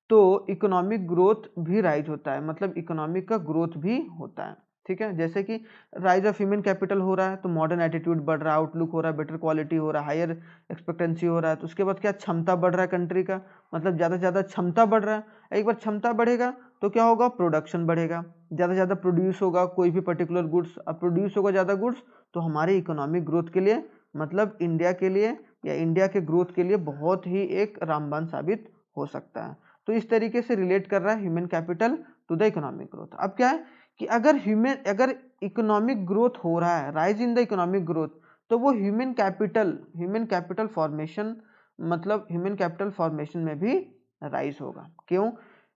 तो इकोनॉमिक ग्रोथ भी राइज होता है, मतलब इकोनॉमिक का ग्रोथ भी होता है। ठीक है, जैसे कि राइज ऑफ ह्यूमन कैपिटल हो रहा है तो मॉडर्न एटीट्यूड बढ़ रहा है, आउटलुक हो रहा है, बेटर क्वालिटी हो रहा है, हायर एक्सपेक्टेंसी हो रहा है। तो उसके बाद क्या, क्षमता बढ़ रहा है कंट्री का, मतलब ज़्यादा से ज़्यादा क्षमता बढ़ रहा है। एक बार क्षमता बढ़ेगा तो क्या होगा, प्रोडक्शन बढ़ेगा, ज़्यादा से ज़्यादा प्रोड्यूस होगा कोई भी पर्टिकुलर गुड्स, अब प्रोड्यूस होगा ज़्यादा गुड्स तो हमारे इकोनॉमिक ग्रोथ के लिए, मतलब इंडिया के लिए या इंडिया के ग्रोथ के लिए बहुत ही एक रामबाण साबित हो सकता है। तो इस तरीके से रिलेट कर रहा है human capital to the economic growth. अब क्या है कि अगर इकोनॉमिक ग्रोथ हो रहा है, rise in the economic growth, तो वो ह्यूमन कैपिटल फॉर्मेशन, मतलब ह्यूमन कैपिटल फॉर्मेशन में भी राइज होगा। क्यों,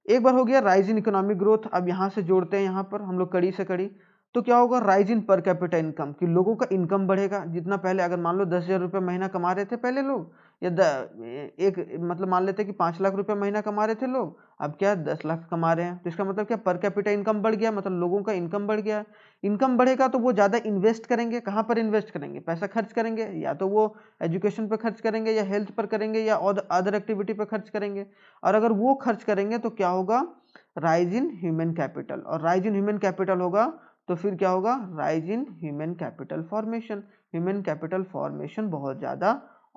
एक बार हो गया राइज इन इकोनॉमिक ग्रोथ, अब यहाँ से जोड़ते हैं, यहाँ पर हम लोग कड़ी से कड़ी, तो क्या होगा, rise in per capita income, कि लोगों का इनकम बढ़ेगा। जितना पहले अगर मान लो 10,000 रुपये महीना कमा रहे थे पहले लोग, या एक मतलब मान लेते कि 5 लाख रुपए महीना कमा रहे थे लोग, अब क्या 10 लाख कमा रहे हैं। तो इसका मतलब क्या, पर कैपिटा इनकम बढ़ गया, मतलब लोगों का इनकम बढ़ गया। इनकम बढ़ेगा तो वो ज़्यादा इन्वेस्ट करेंगे, कहाँ पर इन्वेस्ट करेंगे, पैसा खर्च करेंगे, या तो वो एजुकेशन पर खर्च करेंगे, या हेल्थ पर करेंगे, या अदर एक्टिविटी पर खर्च करेंगे। और अगर वो खर्च करेंगे तो क्या होगा, राइज इन ह्यूमन कैपिटल, और राइज इन ह्यूमन कैपिटल होगा तो फिर क्या होगा, rise in human capital formation, human capital formation बहुत ज़्यादा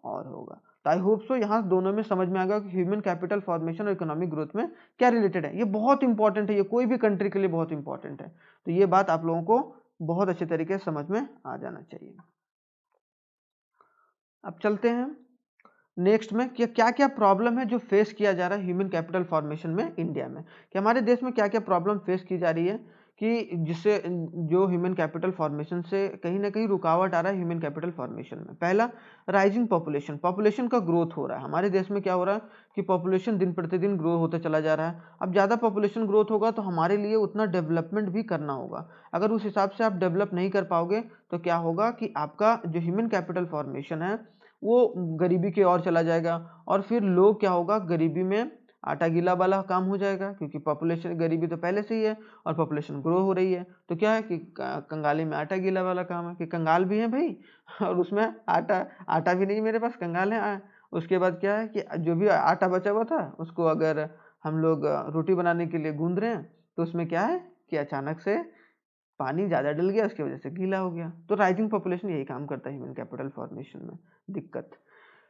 और होगा। तो आई होप सो यहाँ दोनों में समझ में आ गया कि ह्यूमन कैपिटल फॉर्मेशन और इकोनॉमिक ग्रोथ में क्या रिलेटेड है। ये बहुत इंपॉर्टेंट है, ये कोई भी कंट्री के लिए बहुत इंपॉर्टेंट है। तो ये बात आप लोगों को बहुत अच्छे तरीके से समझ में आ जाना चाहिए। अब चलते हैं नेक्स्ट में कि क्या क्या प्रॉब्लम है जो फेस किया जा रहा है ह्यूमन कैपिटल फॉर्मेशन में इंडिया में, कि हमारे देश में क्या क्या प्रॉब्लम फेस की जा रही है, कि जिससे जो ह्यूमन कैपिटल फॉर्मेशन से कहीं ना कहीं रुकावट आ रहा है ह्यूमन कैपिटल फॉर्मेशन में। पहला, राइजिंग पॉपुलेशन, पॉपुलेशन का ग्रोथ हो रहा है हमारे देश में। क्या हो रहा है कि पॉपुलेशन दिन प्रतिदिन ग्रो होता चला जा रहा है। अब ज़्यादा पॉपुलेशन ग्रोथ होगा तो हमारे लिए उतना डेवलपमेंट भी करना होगा। अगर उस हिसाब से आप डेवलप नहीं कर पाओगे तो क्या होगा कि आपका जो ह्यूमन कैपिटल फॉर्मेशन है वो गरीबी की ओर चला जाएगा, और फिर लोग क्या होगा, गरीबी में आटा गीला वाला काम हो जाएगा, क्योंकि पॉपुलेशन, गरीबी तो पहले से ही है और पॉपुलेशन ग्रो हो रही है। तो क्या है कि कंगाली में आटा गीला वाला काम है, कि कंगाल भी है भाई और उसमें आटा आटा भी नहीं मेरे पास, कंगाल है। उसके बाद क्या है कि जो भी आटा बचा हुआ था उसको अगर हम लोग रोटी बनाने के लिए गूंद रहे हैं तो उसमें क्या है कि अचानक से पानी ज़्यादा डल गया, उसकी वजह से गीला हो गया। तो राइजिंग पॉपुलेशन यही काम करता है ह्यूमन कैपिटल फॉर्मेशन में। दिक्कत,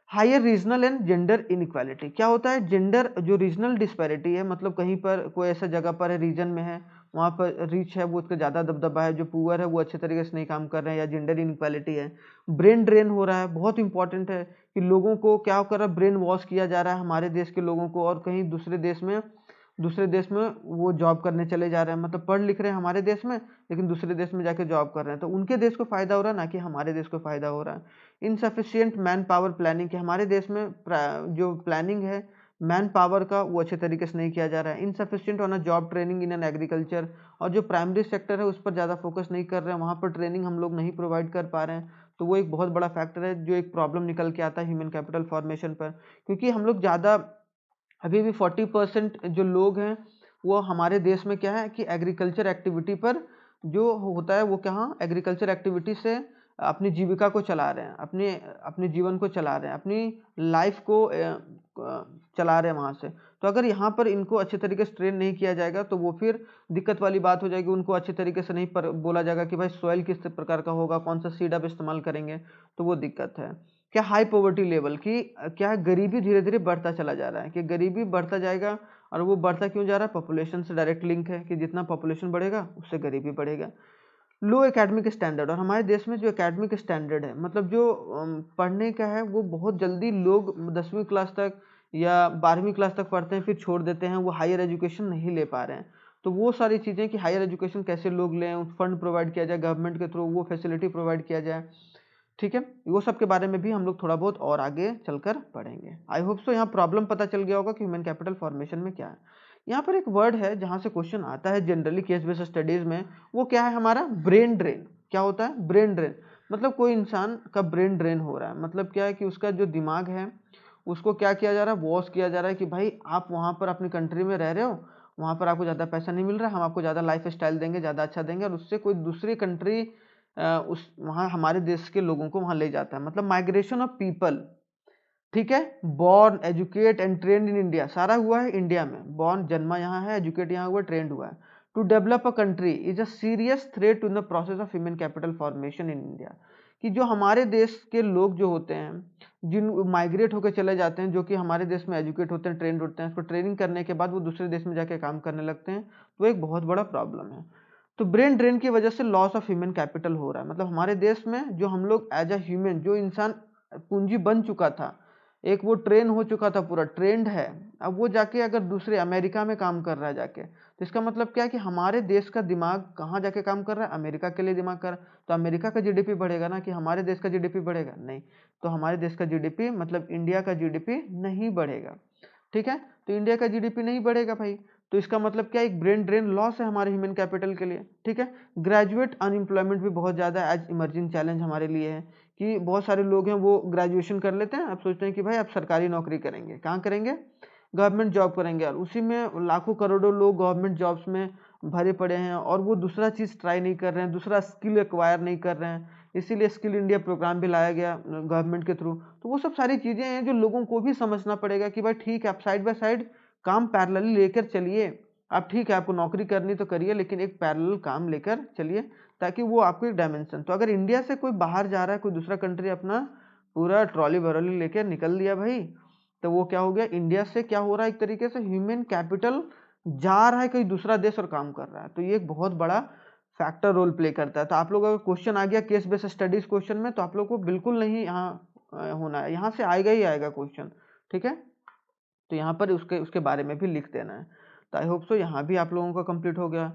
higher regional and gender inequality. क्या होता है, जेंडर जो रीजनल डिस्पैरिटी है, मतलब कहीं पर कोई ऐसा जगह पर है, रीजन में है, वहाँ पर रिच है वो उसका ज़्यादा दबदबा है, जो पुअर है वो अच्छे तरीके से नहीं काम कर रहे हैं, या जेंडर इनइक्वालिटी है। ब्रेन ड्रेन हो रहा है, बहुत इंपॉर्टेंट है कि लोगों को क्या कर रहा है, ब्रेन वॉश किया जा रहा है हमारे देश के लोगों को, और कहीं दूसरे देश में वो जॉब करने चले जा रहे हैं, मतलब पढ़ लिख रहे हैं हमारे देश में लेकिन दूसरे देश में जाके जॉब कर रहे हैं। तो उनके देश को फायदा हो रहा है, ना कि हमारे देश को फायदा हो रहा है। इनसफिशियंट मैन पावर प्लानिंग, कि हमारे देश में जो प्लानिंग है मैन पावर का वो अच्छे तरीके से नहीं किया जा रहा है। Insufficient on job training in an agriculture, और जो प्राइमरी सेक्टर है उस पर ज़्यादा फोकस नहीं कर रहे हैं, वहाँ पर ट्रेनिंग हम लोग नहीं प्रोवाइड कर पा रहे हैं। तो वो एक बहुत बड़ा फैक्टर है जो एक प्रॉब्लम निकल के आता है ह्यूमन कैपिटल फॉर्मेशन पर, क्योंकि हम लोग ज़्यादा अभी भी 40% जो लोग हैं वो हमारे देश में क्या है कि एग्रीकल्चर एक्टिविटी पर जो होता है वो कहाँ एग्रीकल्चर एक्टिविटी से अपनी जीविका को चला रहे हैं, अपने अपने जीवन को चला रहे हैं, अपनी लाइफ को चला रहे हैं वहाँ से। तो अगर यहाँ पर इनको अच्छे तरीके से ट्रेन नहीं किया जाएगा तो वो फिर दिक्कत वाली बात हो जाएगी। उनको अच्छे तरीके से नहीं बोला जाएगा कि भाई सॉइल किस प्रकार का होगा, कौन सा सीड आप इस्तेमाल करेंगे, तो वो दिक्कत है। क्या हाई पॉवर्टी लेवल की, क्या है गरीबी धीरे धीरे बढ़ता चला जा रहा है, कि गरीबी बढ़ता जाएगा, और वो बढ़ता क्यों जा रहा है, पॉपुलेशन से डायरेक्ट लिंक है कि जितना पॉपुलेशन बढ़ेगा उससे गरीबी बढ़ेगा। लो एकेडमिक स्टैंडर्ड, और हमारे देश में जो एकेडमिक स्टैंडर्ड है, मतलब जो पढ़ने का है वो बहुत जल्दी लोग 10वीं क्लास तक या 12वीं क्लास तक पढ़ते हैं फिर छोड़ देते हैं, वो हायर एजुकेशन नहीं ले पा रहे हैं। तो वो सारी चीज़ें कि हायर एजुकेशन कैसे लोग लें, फंड प्रोवाइड किया जाए गवर्नमेंट के थ्रू, वो फैसिलिटी प्रोवाइड किया जाए। ठीक है, वो सब के बारे में भी हम लोग थोड़ा बहुत और आगे चलकर पढ़ेंगे। आई होप सो यहाँ प्रॉब्लम पता चल गया होगा कि ह्यूमन कैपिटल फॉर्मेशन में क्या है। यहाँ पर एक वर्ड है जहाँ से क्वेश्चन आता है जनरली केस बेस्ड स्टडीज में, वो क्या है हमारा ब्रेन ड्रेन। क्या होता है ब्रेन ड्रेन, मतलब कोई इंसान का ब्रेन ड्रेन हो रहा है, मतलब क्या है कि उसका जो दिमाग है उसको क्या किया जा रहा है, वॉश किया जा रहा है कि भाई आप वहाँ पर अपनी कंट्री में रह रहे हो, वहाँ पर आपको ज़्यादा पैसा नहीं मिल रहा है, हम आपको ज़्यादा लाइफ स्टाइल देंगे, ज़्यादा अच्छा देंगे, और उससे कोई दूसरी कंट्री उस वहाँ हमारे देश के लोगों को वहाँ ले जाता है, मतलब माइग्रेशन ऑफ पीपल, ठीक है। Born, educate and trend in India, सारा हुआ है इंडिया में, बॉर्न जन्मा यहाँ है, एजुकेट यहाँ हुआ, ट्रेंड हुआ है। To develop a country is a serious threat in the process of human capital formation in India, कि जो हमारे देश के लोग जो होते हैं, जिन माइग्रेट होकर चले जाते हैं, जो कि हमारे देश में एजुकेट होते हैं, ट्रेंड होते हैं, उसको ट्रेनिंग करने के बाद वो दूसरे देश में जाके काम करने लगते हैं, तो एक बहुत बड़ा प्रॉब्लम है। तो ब्रेन ड्रेन की वजह से लॉस ऑफ ह्यूमन कैपिटल हो रहा है, मतलब हमारे देश में जो हम लोग एज अ ह्यूमन, जो इंसान पूंजी बन चुका था, एक वो ट्रेन हो चुका था, पूरा ट्रेंड है, अब वो जाके अगर दूसरे अमेरिका में काम कर रहा है जाके, तो इसका मतलब क्या है कि हमारे देश का दिमाग कहाँ जाके काम कर रहा है, अमेरिका के लिए दिमाग कर रहा है, तो अमेरिका का जीडीपी बढ़ेगा ना, कि हमारे देश का जीडीपी बढ़ेगा? नहीं, तो हमारे देश का जीडीपी मतलब इंडिया का जीडीपी नहीं बढ़ेगा, ठीक है। तो इंडिया का जीडीपी नहीं बढ़ेगा भाई, तो इसका मतलब क्या, एक ब्रेन ड्रेन लॉस है हमारे ह्यूमन कैपिटल के लिए, ठीक है। ग्रेजुएट अनएम्प्लॉयमेंट भी बहुत ज़्यादा एज इमर्जिंग चैलेंज हमारे लिए है, कि बहुत सारे लोग हैं वो ग्रेजुएशन कर लेते हैं, अब सोचते हैं कि भाई अब सरकारी नौकरी करेंगे, कहाँ करेंगे, गवर्नमेंट जॉब करेंगे, और उसी में लाखों करोड़ों लोग गवर्नमेंट जॉब्स में भरे पड़े हैं, और वो दूसरा चीज़ ट्राई नहीं कर रहे हैं, दूसरा स्किल एक्वायर नहीं कर रहे हैं, इसीलिए स्किल इंडिया प्रोग्राम भी लाया गया गवर्नमेंट के थ्रू। तो वो सब सारी चीज़ें हैं जो लोगों को भी समझना पड़ेगा कि भाई ठीक है, आप साइड बाय साइड काम पैरेलली लेकर चलिए, आप ठीक है आपको नौकरी करनी तो करिए, लेकिन एक पैरेलल काम लेकर चलिए, ताकि वो आपको एक डायमेंशन। तो अगर इंडिया से कोई बाहर जा रहा है, कोई दूसरा कंट्री अपना पूरा ट्रॉली भरौली लेकर निकल दिया भाई, तो वो क्या हो गया, इंडिया से क्या हो रहा है, एक तरीके से ह्यूमन कैपिटल जा रहा है कहीं दूसरा देश और काम कर रहा है, तो ये एक बहुत बड़ा फैक्टर रोल प्ले करता है। तो आप लोग अगर क्वेश्चन आ गया केस बेस्ड स्टडीज क्वेश्चन में, तो आप लोग को बिल्कुल नहीं यहाँ होना है, यहाँ से आएगा ही आएगा क्वेश्चन, ठीक है। तो यहाँ पर उसके उसके बारे में भी लिख देना है। तो आई होप सो यहाँ भी आप लोगों का कंप्लीट हो गया।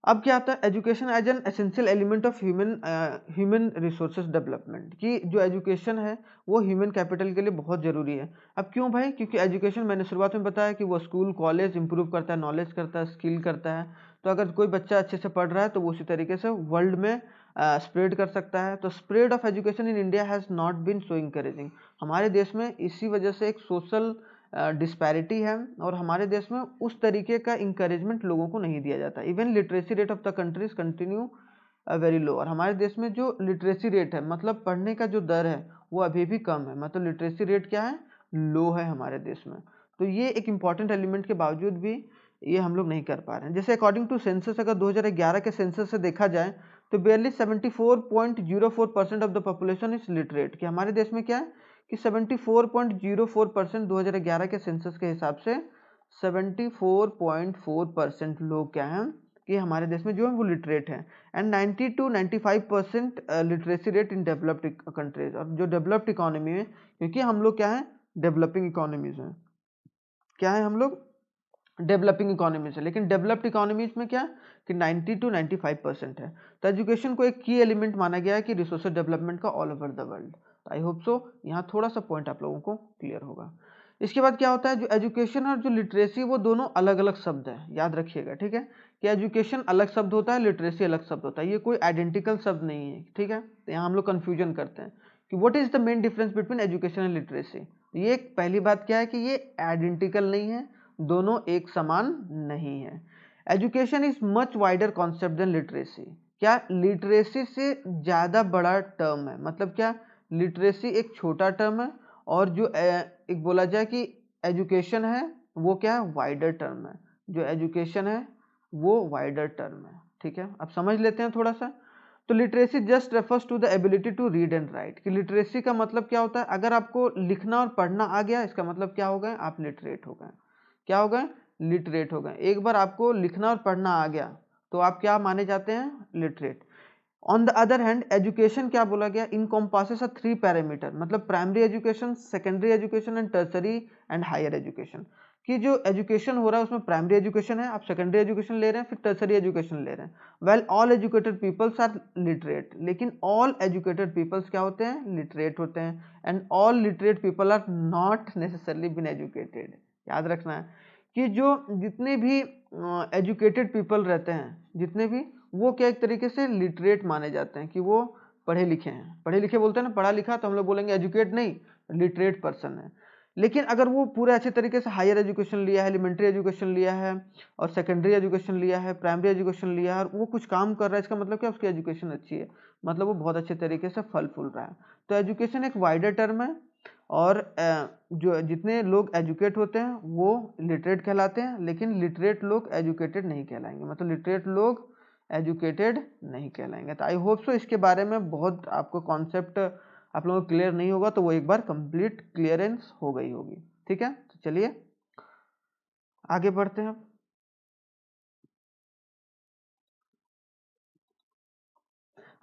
अब क्या आता है, education as an essential element of human resources development, कि जो एजुकेशन है वो ह्यूमन कैपिटल के लिए बहुत ज़रूरी है। अब क्यों भाई, क्योंकि एजुकेशन मैंने शुरुआत में बताया कि वो स्कूल कॉलेज इंप्रूव करता है, नॉलेज करता है, स्किल करता है। तो अगर कोई बच्चा अच्छे से पढ़ रहा है तो वो उसी तरीके से वर्ल्ड में स्प्रेड कर सकता है। तो spread of education in India has not been so encouraging, हमारे देश में इसी वजह से एक सोशल डिस्पैरिटी है, और हमारे देश में उस तरीके का इंकरेजमेंट लोगों को नहीं दिया जाता। Even literacy rate of the countries continue very low, और हमारे देश में जो लिटरेसी रेट है, मतलब पढ़ने का जो दर है, वो अभी भी कम है, मतलब लिटरेसी रेट क्या है, लो है हमारे देश में। तो ये एक इम्पॉर्टेंट एलिमेंट के बावजूद भी ये हम लोग नहीं कर पा रहे हैं। जैसे अकॉर्डिंग टू सेंसस, अगर 2011 के सेंसस से देखा जाए तो बेयरली 74.04% of the population is literate, कि हमारे देश में क्या है कि 74.04% 2011 के सेंसस के हिसाब से 74.4% लोग क्या हैं कि हमारे देश में जो है वो लिटरेट हैं, and 90 to 95% literacy rate in developed countries. और जो डेवलप्ड इकोनॉमी में, क्योंकि हम लोग क्या है, डेवलपिंग इकोनॉमीज हैं, क्या है, हम लोग डेवलपिंग इकोनॉमीज है, लेकिन डेवलप्ड इकोनॉमीज में क्या कि 90 to 95% है। तो एजुकेशन को एक की एलिमेंट माना गया है कि रिसोर्स डेवलपमेंट का all over the world. I hope so यहाँ थोड़ा सा पॉइंट आप लोगों को क्लियर होगा। इसके बाद क्या होता है, जो एजुकेशन और जो लिटरेसी वो दोनों अलग अलग शब्द है, याद रखिएगा, ठीक है, कि एजुकेशन अलग शब्द होता है, लिटरेसी अलग शब्द होता है, ये कोई आइडेंटिकल शब्द नहीं है, ठीक है। तो यहाँ हम लोग कन्फ्यूजन करते हैं कि what is the main difference between education and literacy. ये पहली बात क्या है कि ये आइडेंटिकल नहीं है, दोनों एक समान नहीं है। Education is much wider concept than literacy, क्या लिटरेसी से ज़्यादा बड़ा टर्म है, मतलब क्या, लिटरेसी एक छोटा टर्म है, और जो एक बोला जाए कि एजुकेशन है वो क्या है, वाइडर टर्म है, जो एजुकेशन है वो वाइडर टर्म है, ठीक है। अब समझ लेते हैं थोड़ा सा। तो literacy just refers to the ability to read and write, कि लिटरेसी का मतलब क्या होता है, अगर आपको लिखना और पढ़ना आ गया, इसका मतलब क्या हो गए, आप लिटरेट हो गए, क्या हो गए, लिटरेट हो गए। एक बार आपको लिखना और पढ़ना आ गया तो आप क्या माने जाते हैं, literate. On the other hand education क्या बोला गया, इनकम्पासेस अ 3 पैरामीटर, मतलब primary education, secondary education and tertiary and higher education, कि जो एजुकेशन हो रहा है उसमें प्राइमरी एजुकेशन है, आप सेकेंडरी एजुकेशन ले रहे हैं, फिर टर्सरी एजुकेशन ले रहे हैं। Well all educated peoples are literate, लेकिन ऑल एजुकेटेड पीपल्स क्या होते हैं, लिटरेट होते हैं, and all literate people are not necessarily been educated. याद रखना है कि जो जितने भी एजुकेटेड पीपल रहते हैं, जितने भी, वो क्या एक तरीके से लिटरेट माने जाते हैं, कि वो पढ़े लिखे हैं। पढ़े लिखे बोलते हैं ना, पढ़ा लिखा, तो हम लोग बोलेंगे एजुकेट नहीं, लिटरेट पर्सन है। लेकिन अगर वो पूरे अच्छे तरीके से हायर एजुकेशन लिया है, एलिमेंट्री एजुकेशन लिया है और सेकेंडरी एजुकेशन लिया है, प्राइमरी एजुकेशन लिया है और वो कुछ काम कर रहा है, इसका मतलब क्या, उसकी एजुकेशन अच्छी है, मतलब वो बहुत अच्छे तरीके से फल फूल रहा है। तो एजुकेशन एक वाइडर टर्म है और जो जितने लोग एजुकेट होते हैं वो लिटरेट कहलाते हैं, लेकिन लिटरेट लोग एजुकेटेड नहीं कहलाएंगे, मतलब लिटरेट लोग एजुकेटेड नहीं कहलाएंगे। तो आई होप सो इसके बारे में बहुत आपको कॉन्सेप्ट आप लोगों को क्लियर नहीं होगा तो वो एक बार कंप्लीट क्लियरेंस हो गई होगी। ठीक है, तो चलिए आगे बढ़ते हैं।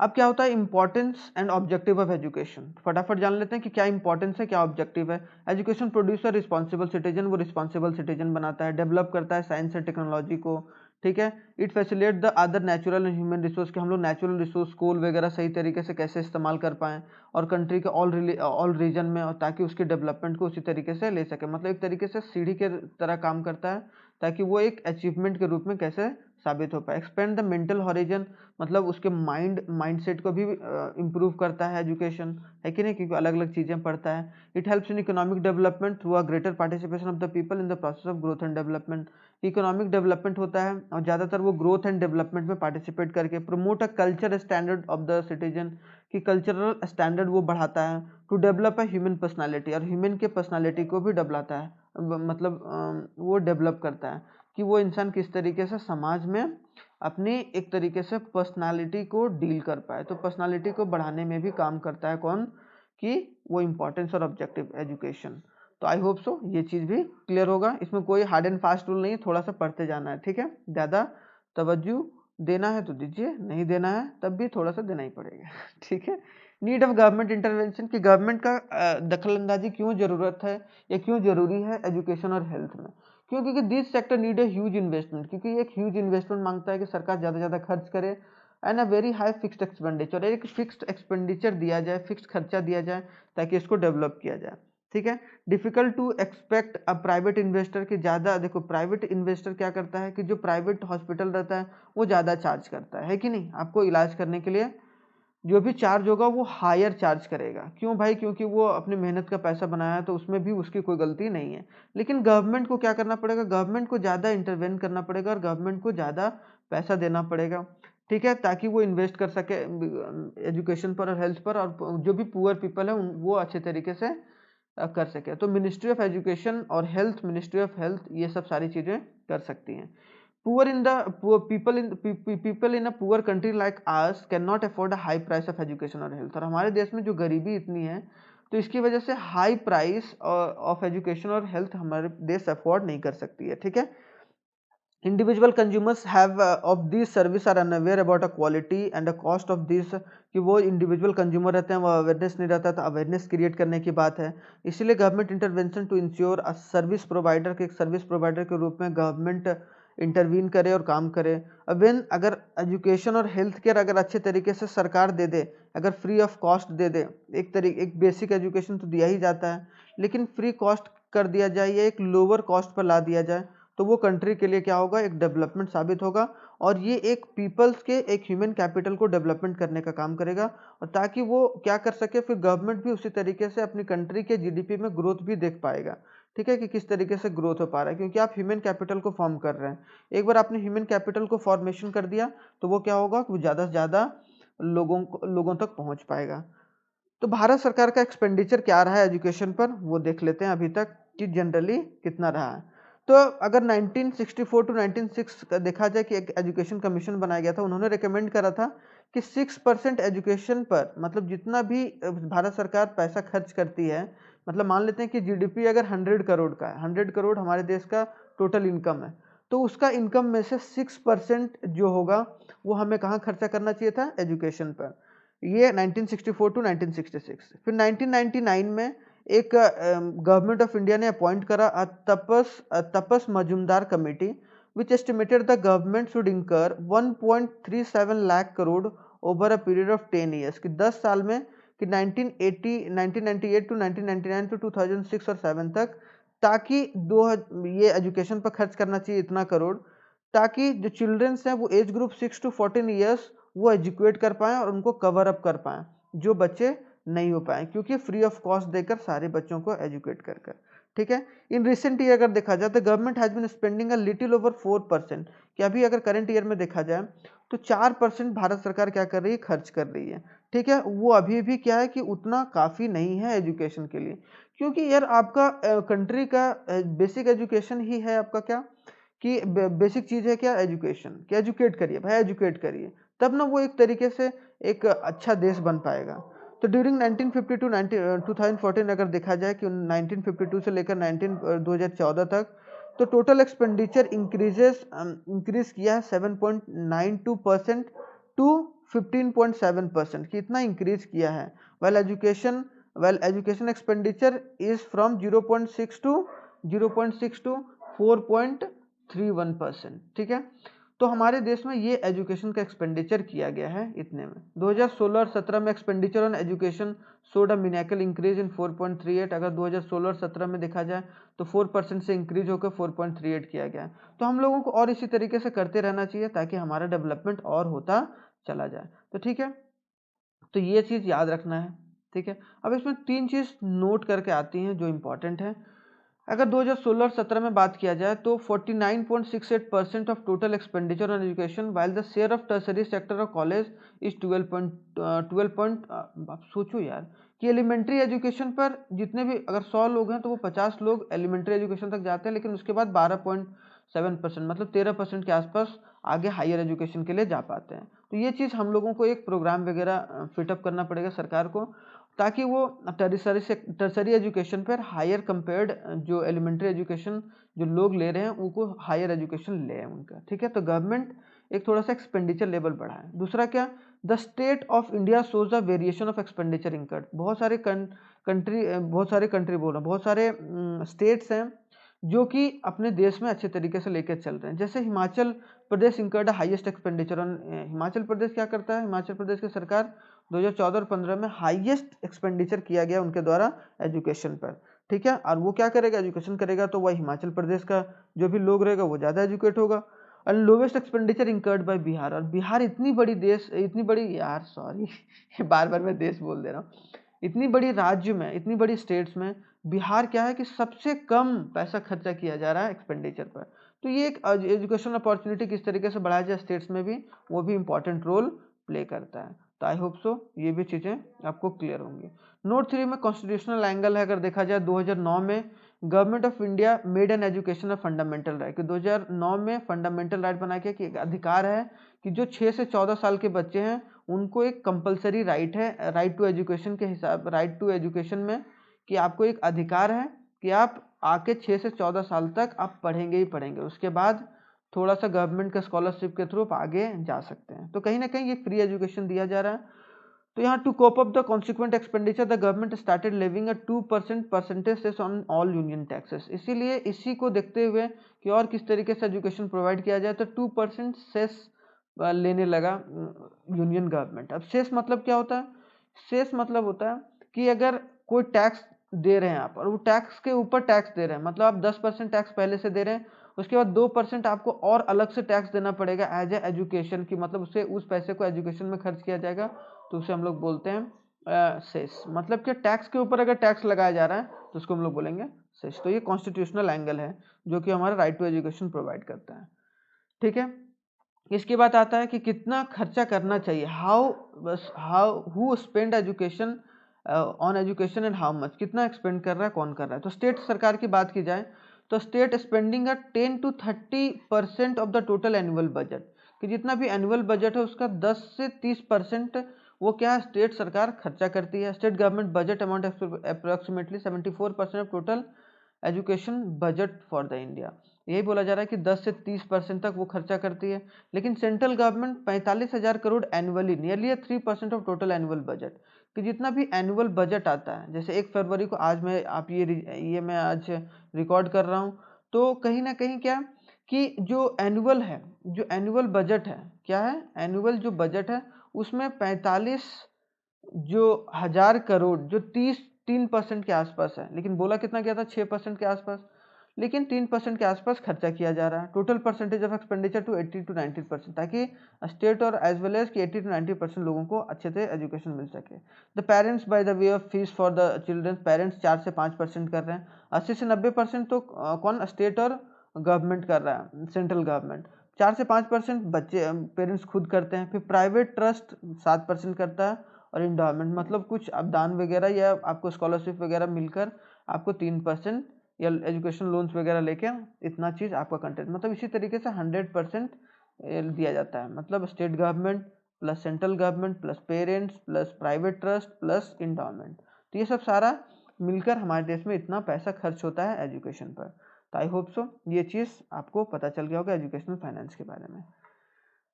अब क्या होता है importance and objective of education, फटाफट जान लेते हैं कि क्या इंपॉर्टेंस है, क्या ऑब्जेक्टिव है। एजुकेशन प्रोड्यूसर रिस्पॉन्सिबल सिटीजन, वो रिस्पॉन्सिबल सिटीजन बनाता है, डेवलप करता है साइंस एंड टेक्नोलॉजी को। ठीक है, it facilitate the other natural and human resource, के हम लोग नेचुरल रिसोर्स स्कूल वगैरह सही तरीके से कैसे इस्तेमाल कर पाएँ और कंट्री के ऑल रीजन में, और ताकि उसकी डेवलपमेंट को उसी तरीके से ले सके, मतलब एक तरीके से सीढ़ी के तरह काम करता है ताकि वो एक अचीवमेंट के रूप में कैसे साबित हो पाए। एक्सपेंड द मेंटल हॉरिजन, मतलब उसके माइंडसेट को भी इम्प्रूव करता है एजुकेशन, है कि नहीं, क्योंकि अलग अलग चीज़ें पढ़ता है। It helps in economic development through a greater participation of the people in the process of growth and development. Economic development होता है और ज़्यादातर वो ग्रोथ एंड डेवलपमेंट में पार्टिसिपेट करके। Promote a culture standard of the citizen, की cultural standard वो बढ़ाता है। To develop a human personality, और ह्यूमन के पर्सनालिटी को भी डेवलाता है, मतलब वो डेवलप करता है कि वो इंसान किस तरीके से समाज में अपनी एक तरीके से पर्सनालिटी को डील कर पाए। तो पर्सनालिटी को बढ़ाने में भी काम करता है कौन, कि वो इंपॉर्टेंस और ऑब्जेक्टिव एजुकेशन। तो आई होप सो ये चीज़ भी क्लियर होगा। इसमें कोई हार्ड एंड फास्ट रूल नहीं है, थोड़ा सा पढ़ते जाना है। ठीक है, ज़्यादा तवज्जो देना है तो दीजिए, नहीं देना है तब भी थोड़ा सा देना ही पड़ेगा। ठीक है, नीड ऑफ गवर्नमेंट इंटरवेंशन, की गवर्नमेंट का दखल अंदाजी क्यों ज़रूरत है या क्यों ज़रूरी है एजुकेशन और हेल्थ में। क्यों, क्योंकि this sector need a huge investment, क्योंकि एक ह्यूज इन्वेस्टमेंट मांगता है कि सरकार ज़्यादा से ज़्यादा खर्च करे and a very high fixed expenditure, एक फिक्स्ड एक्सपेंडिचर दिया जाए, फिक्स्ड खर्चा दिया जाए ताकि इसको डेवलप किया जाए। ठीक है, difficult to expect a private investor की ज़्यादा, देखो प्राइवेट इन्वेस्टर क्या करता है कि जो प्राइवेट हॉस्पिटल रहता है वो ज़्यादा चार्ज करता है कि नहीं, आपको इलाज करने के लिए जो भी चार्ज होगा वो हायर चार्ज करेगा। क्यों भाई, क्योंकि वो अपनी मेहनत का पैसा बनाया है तो उसमें भी उसकी कोई गलती नहीं है। लेकिन गवर्नमेंट को क्या करना पड़ेगा, गवर्नमेंट को ज़्यादा इंटरवेन करना पड़ेगा और गवर्नमेंट को ज़्यादा पैसा देना पड़ेगा। ठीक है, ताकि वो इन्वेस्ट कर सके एजुकेशन पर और हेल्थ पर, और जो भी पुअर पीपल है वो अच्छे तरीके से कर सके। तो मिनिस्ट्री ऑफ एजुकेशन और हेल्थ, मिनिस्ट्री ऑफ हेल्थ ये सब सारी चीज़ें कर सकती हैं। Poor in the poor people in a poor country like us cannot afford a high price of education or health, और हमारे देश में जो गरीबी इतनी है तो इसकी वजह से हाई प्राइस ऑफ एजुकेशन और हेल्थ हमारे देश अफोर्ड नहीं कर सकती है। ठीक है, individual consumers have of this service are unaware about a quality and a cost of this, कि वो इंडिविजुअल कंज्यूमर रहते हैं, वो अवेयरनेस नहीं रहता, तो अवेयरनेस क्रिएट करने की बात है। इसीलिए government intervention to ensure a service provider, के एक सर्विस प्रोवाइडर के रूप में गवर्नमेंट इंटरवीन करे और काम करे। अवेन अगर एजुकेशन और हेल्थ केयर अगर अच्छे तरीके से सरकार दे दे, अगर फ्री ऑफ कॉस्ट दे दे, एक बेसिक एजुकेशन तो दिया ही जाता है, लेकिन फ्री कॉस्ट कर दिया जाए या एक लोअर कॉस्ट पर ला दिया जाए तो वो कंट्री के लिए क्या होगा, एक डेवलपमेंट साबित होगा। और ये एक पीपल्स के एक ह्यूमन कैपिटल को डेवलपमेंट करने का काम करेगा, और ताकि वो क्या कर सके, फिर गवर्नमेंट भी उसी तरीके से अपनी कंट्री के जीडीपी में ग्रोथ भी देख पाएगा। ठीक है, कि किस तरीके से ग्रोथ हो पा रहा है, क्योंकि आप ह्यूमन कैपिटल को फॉर्म कर रहे हैं। एक बार आपने ह्यूमन कैपिटल को फॉर्मेशन कर दिया तो वो क्या होगा कि ज़्यादा से ज़्यादा लोगों तक पहुँच पाएगा। तो भारत सरकार का एक्सपेंडिचर क्या रहा है एजुकेशन पर, वो देख लेते हैं अभी तक कि जनरली कितना रहा है। तो अगर 1964 टू 1906 का देखा जाए कि एक एजुकेशन कमीशन बनाया गया था, उन्होंने रिकमेंड करा था कि 6% एजुकेशन पर, मतलब जितना भी भारत सरकार पैसा खर्च करती है, मतलब मान लेते हैं कि जीडीपी अगर 100 करोड़ का है, 100 करोड़ हमारे देश का टोटल इनकम है, तो उसका इनकम में से 6% जो होगा वो हमें कहाँ खर्चा करना चाहिए था, एजुकेशन पर। ये 1964 टू 1966। फिर 1999 में एक गवर्नमेंट ऑफ इंडिया ने अपॉइंट करा Tapas Majumdar committee, which estimated the government should incur 1.37 lakh crore over a period of 10 years, कि 10 साल में, कि 1998 टू 1999 टू 2006 और 7 तक, ताकि दो ये एजुकेशन पर खर्च करना चाहिए इतना करोड़, ताकि जो चिल्ड्रंस हैं वो एज ग्रुप 6 टू 14 ईयर्स वो एजुकेट कर पाएँ और उनको कवर अप कर पाएँ जो बच्चे नहीं हो पाए, क्योंकि फ्री ऑफ कॉस्ट देकर सारे बच्चों को एजुकेट कर कर। ठीक है। इन रिसेंट ईयर अगर देखा जाए तो government has been spending a little over 4%, कि अभी अगर करंट ईयर में देखा जाए तो 4% भारत सरकार क्या कर रही है, खर्च कर रही है। ठीक है, वो अभी भी क्या है कि उतना काफ़ी नहीं है एजुकेशन के लिए, क्योंकि यार आपका कंट्री का बेसिक एजुकेशन ही है आपका क्या, कि बेसिक चीज़ है क्या, एजुकेशन, कि एजुकेट करिए भाई, एजुकेट करिए, तब ना वो एक तरीके से एक अच्छा देश बन पाएगा। तो ड्यूरिंग 1952 2014 अगर देखा जाए कि 1952 से लेकर 2014 तक, तो टोटल एक्सपेंडिचर इंक्रीज किया है 7.92% टू 15.7%, कितना इंक्रीज किया है। Well education expenditure is from 0.6 to 4.31%। ठीक है, तो हमारे देश में ये एजुकेशन का एक्सपेंडिचर किया गया है इतने में। 2016 और 17 में expenditure on education showed a miracle increase in 4.38। अगर 2016 और 17 में देखा जाए तो 4% से इंक्रीज होकर 4.38 किया गया है। तो हम लोगों को और इसी तरीके से करते रहना चाहिए ताकि हमारा डेवलपमेंट और होता चला जाए। तो ठीक है, तो ये चीज़ याद रखना है। ठीक है, अब इसमें 3 चीज़ नोट करके आती हैं जो इम्पोर्टेंट है। अगर 2016 और 17 में बात किया जाए तो 49.68% of total expenditure on education, while the share of tertiary sector of college is 12 आप सोचो यार कि एलिमेंट्री एजुकेशन पर जितने भी अगर 100 लोग हैं तो वो 50 लोग एलिमेंट्री एजुकेशन तक जाते हैं, लेकिन उसके बाद 12.7% मतलब 13% के आसपास आगे हायर एजुकेशन के लिए जा पाते हैं। तो ये चीज़ हम लोगों को एक प्रोग्राम वगैरह फिटअप करना पड़ेगा सरकार को, ताकि वो टर्सरी एजुकेशन पर हायर कंपेयर्ड जो एलिमेंट्री एजुकेशन जो लोग ले रहे हैं उनको हायर एजुकेशन ले उनका। ठीक है, तो गवर्नमेंट एक थोड़ा सा एक्सपेंडिचर लेवल बढ़ाए। दूसरा क्या, the state of India shows the variation of expenditure incurred. बहुत सारे कंट्री बोल रहा हूँ, बहुत सारे स्टेट्स हैं जो कि अपने देश में अच्छे तरीके से लेकर चल रहे हैं। जैसे Himachal Pradesh incurred highest expenditure on, Himachal Pradesh क्या करता है, हिमाचल प्रदेश की सरकार 2014 और 15 में हाईएस्ट एक्सपेंडिचर किया गया उनके द्वारा एजुकेशन पर। ठीक है, और वो क्या करेगा, एजुकेशन करेगा तो वह हिमाचल प्रदेश का जो भी लोग रहेगा वो ज़्यादा एजुकेट होगा। और lowest expenditure incurred by Bihar, और बिहार इतनी बड़ी यार सॉरी बार बार मैं देश बोल दे रहा हूँ, इतनी बड़ी राज्य में, इतनी बड़ी स्टेट्स में बिहार क्या है कि सबसे कम पैसा खर्चा किया जा रहा है एक्सपेंडिचर पर। तो ये एक एजुकेशन अपॉर्चुनिटी किस तरीके से बढ़ाया जाए स्टेट्स में भी, वो भी इंपॉर्टेंट रोल प्ले करता है। तो आई होप सो ये भी चीज़ें आपको क्लियर होंगी। नोट 3 में कॉन्स्टिट्यूशनल एंगल है। अगर देखा जाए 2009 में government of India made an education a fundamental right, कि 2009 में फंडामेंटल राइट बना के कि एक अधिकार है कि जो 6 से 14 साल के बच्चे हैं उनको एक कंपलसरी राइट है, राइट टू एजुकेशन के हिसाब, राइट टू एजुकेशन में कि आपको एक अधिकार है कि आप आके 6 से 14 साल तक आप पढ़ेंगे ही पढ़ेंगे, उसके बाद थोड़ा सा गवर्नमेंट का स्कॉलरशिप के थ्रू आप आगे जा सकते हैं। तो कहीं ना कहीं ये फ्री एजुकेशन दिया जा रहा है। तो यहाँ to cope up the consequent expenditure the government started levying a 2% percentage cess on all union taxes. इसीलिए इसी को देखते हुए कि और किस तरीके से एजुकेशन प्रोवाइड किया जाए तो 2% सेस लेने लगा यूनियन गवर्नमेंट। अब सेस मतलब क्या होता है, सेस मतलब होता है कि अगर कोई टैक्स दे रहे हैं आप और वो टैक्स के ऊपर टैक्स दे रहे हैं, मतलब आप 10% टैक्स पहले से दे रहे हैं, उसके बाद 2% आपको और अलग से टैक्स देना पड़ेगा एज ए एजुकेशन की, मतलब उससे उस पैसे को एजुकेशन में खर्च किया जाएगा, तो उसे हम लोग बोलते हैं सेस। मतलब कि टैक्स के ऊपर अगर टैक्स लगाया जा रहा है तो उसको हम लोग बोलेंगे सेस। तो ये कॉन्स्टिट्यूशनल एंगल है जो कि हमारा राइट टू एजुकेशन प्रोवाइड करता है। ठीक है, इसके बाद आता है कि कितना खर्चा करना चाहिए, how who spend education on education and how much, कितना एक्सपेंड कर रहा है, कौन कर रहा है। तो स्टेट सरकार की बात की जाए तो state spending 10 to 30% of the total annual budget, कि जितना भी एनुअल बजट है उसका 10 से 30% वो क्या स्टेट सरकार खर्चा करती है। State government budget amount approximately 74% of total education budget for the India. यही बोला जा रहा है कि 10 से 30% तक वो खर्चा करती है। लेकिन central government 45,000 crore annually, nearly 3% of total annual budget, कि जितना भी एनुअल बजट आता है, जैसे 1 फरवरी को आज मैं आप ये मैं आज रिकॉर्ड कर रहा हूँ, तो कहीं ना कहीं क्या कि जो एनुअल है, जो एनुअल बजट है, क्या है एनुअल जो बजट है उसमें 45 जो हजार करोड़ जो 3% के आसपास है, लेकिन बोला कितना गया था 6% के आसपास। लेकिन 3% के आसपास खर्चा किया जा रहा है। Total percentage of expenditure to 80 to 90%, ताकि स्टेट और एज वेल एज कि 80 to 90% लोगों को अच्छे से एजुकेशन मिल सके। The parents by the way of fees for the children, parents 4 से 5% कर रहे हैं। 80 से 90% तो कौन, स्टेट और गवर्नमेंट कर रहा है, सेंट्रल गवर्नमेंट। 4 से 5% बच्चे पेरेंट्स खुद करते हैं। फिर प्राइवेट ट्रस्ट 7% करता है, और इंडोमेंट मतलब कुछ आप दान वगैरह या आपको स्कॉलरशिप वगैरह मिलकर आपको 3% या एजुकेशन लोन्स वगैरह लेके इतना चीज़ आपका कंटेंट, मतलब इसी तरीके से 100% दिया जाता है। मतलब state government plus central government plus parents plus private trust plus endowment, तो ये सब सारा मिलकर हमारे देश में इतना पैसा खर्च होता है एजुकेशन पर। तो आई होप सो ये चीज़ आपको पता चल गया होगा एजुकेशनल फाइनेंस के बारे में।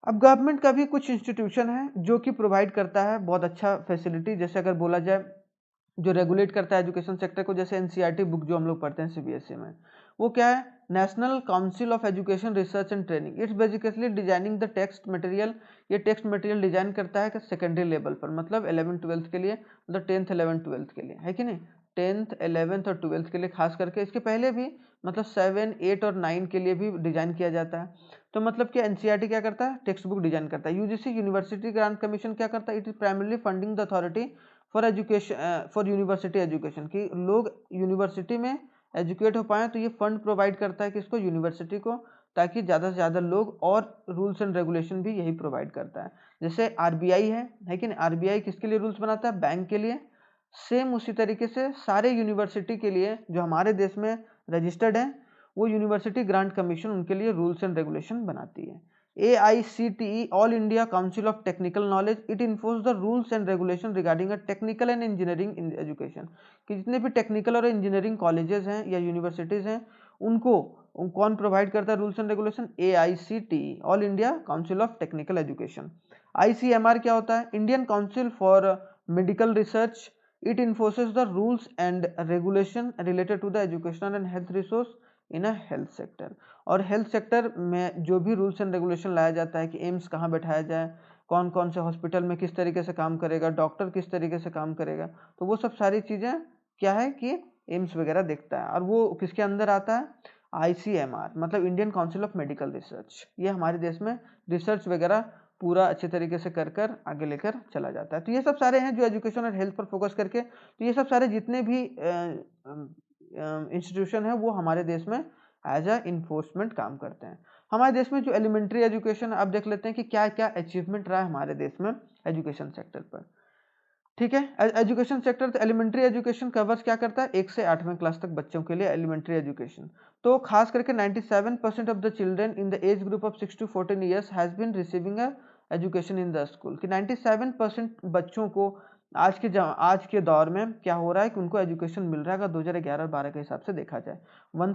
अब गवर्नमेंट का भी कुछ इंस्टीट्यूशन है जो कि प्रोवाइड करता है बहुत अच्छा फैसिलिटी। जैसे अगर बोला जाए जो रेगुलेट करता है एजुकेशन सेक्टर को, जैसे एनसीईआरटी बुक जो हम लोग पढ़ते हैं सीबीएसई में, वो क्या है, national council of education research and training. It's basically designing the text material, ये टेक्स्ट मटेरियल डिजाइन करता है कि सेकेंडरी लेवल पर, मतलब 11th-12th के लिए, मतलब 10th 11th 12th के लिए, है कि नहीं, 10th 11th और 12th के लिए खास करके। इसके पहले भी मतलब 7 8 और 9 के लिए भी डिजाइन किया जाता है। तो मतलब क्या एनसीईआरटी क्या करता है, टेक्स्ट बुक डिजाइन करता है। यूजीसी यूनिवर्सिटी ग्रांट कमीशन क्या करता है, it is primarily funding the authority for education, for university education, कि लोग यूनिवर्सिटी में एजुकेट हो पाए, तो ये फंड प्रोवाइड करता है किसको, यूनिवर्सिटी को, ताकि ज़्यादा से ज़्यादा लोग, और रूल्स एंड रेगुलेशन भी यही प्रोवाइड करता है। जैसे आरबीआई है कि नहीं, आरबीआई किसके लिए रूल्स बनाता है, बैंक के लिए। सेम उसी तरीके से सारे यूनिवर्सिटी के लिए जो हमारे देश में रजिस्टर्ड है, वो यूनिवर्सिटी ग्रांट कमीशन उनके लिए रूल्स एंड रेगुलेशन बनाती है। AICTE, all India council of technical knowledge, it enforce the rules and regulation regarding technical and engineering in education, कि जितने भी टेक्निकल और इंजीनियरिंग कॉलेजेस हैं या यूनिवर्सिटीज हैं, उनको कौन प्रोवाइड करता है rules and regulation, AICTE, all India council of technical education. ICMR क्या होता है, Indian council for medical research, it enforces the rules and regulation related to the educational and health resource in a health sector. और health sector में जो भी rules and regulation लाया जाता है कि एम्स कहाँ बैठाया जाए, कौन कौन से हॉस्पिटल में किस तरीके से काम करेगा, डॉक्टर किस तरीके से काम करेगा, तो वो सब सारी चीज़ें क्या है कि एम्स वगैरह देखता है। और वो किसके अंदर आता है, ICMR, मतलब Indian council of medical research. ये हमारे देश में रिसर्च वगैरह पूरा अच्छे तरीके से कर कर आगे लेकर चला जाता है। तो ये सब सारे हैं जो एजुकेशन और हेल्थ पर फोकस करके, तो ये सब सारे जितने भी इंस्टीट्यूशन है वो हमारे देश में एज अ इन्फोर्समेंट काम करते हैं। हमारे देश में जो एलिमेंट्री एजुकेशन, अब देख लेते हैं कि क्या क्या अचीवमेंट रहा है हमारे देश में एजुकेशन सेक्टर पर। ठीक है, एजुकेशन सेक्टर, तो एलिमेंट्री एजुकेशन कवर्स क्या करता है, 1 से 8वीं क्लास तक बच्चों के लिए एलिमेंट्री एजुकेशन। तो खास करके 97% of the children in the age group of 6 to 14 years has been receiving a education in the school, कि 97% बच्चों को आज के दौर में क्या हो रहा है कि उनको एजुकेशन मिल रहा है, अगर 2011-12 के हिसाब से देखा जाए। 1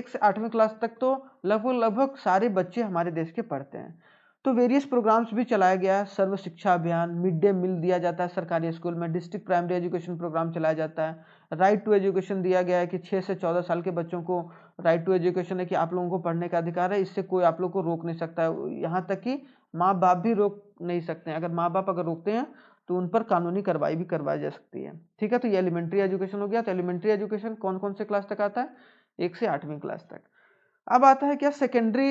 से 8वीं क्लास तक तो लगभग सारे बच्चे हमारे देश के पढ़ते हैं। तो वेरियस प्रोग्राम्स भी चलाया गया है, सर्व शिक्षा अभियान, मिड डे मील दिया जाता है सरकारी स्कूल में, डिस्ट्रिक्ट प्राइमरी एजुकेशन प्रोग्राम चलाया जाता है, राइट टू एजुकेशन दिया गया है कि 6 से 14 साल के बच्चों को राइट टू एजुकेशन है, कि आप लोगों को पढ़ने का अधिकार है, इससे कोई आप लोग को रोक नहीं सकता है, यहाँ तक कि माँ बाप भी रोक नहीं सकते हैं। अगर माँ बाप अगर रोकते हैं तो उन पर कानूनी कार्रवाई भी करवाई जा सकती है। ठीक है, तो ये एलिमेंट्री एजुकेशन हो गया। तो एलिमेंट्री एजुकेशन कौन कौन से क्लास तक आता है, 1 से 8वीं क्लास तक। अब आता है क्या, secondary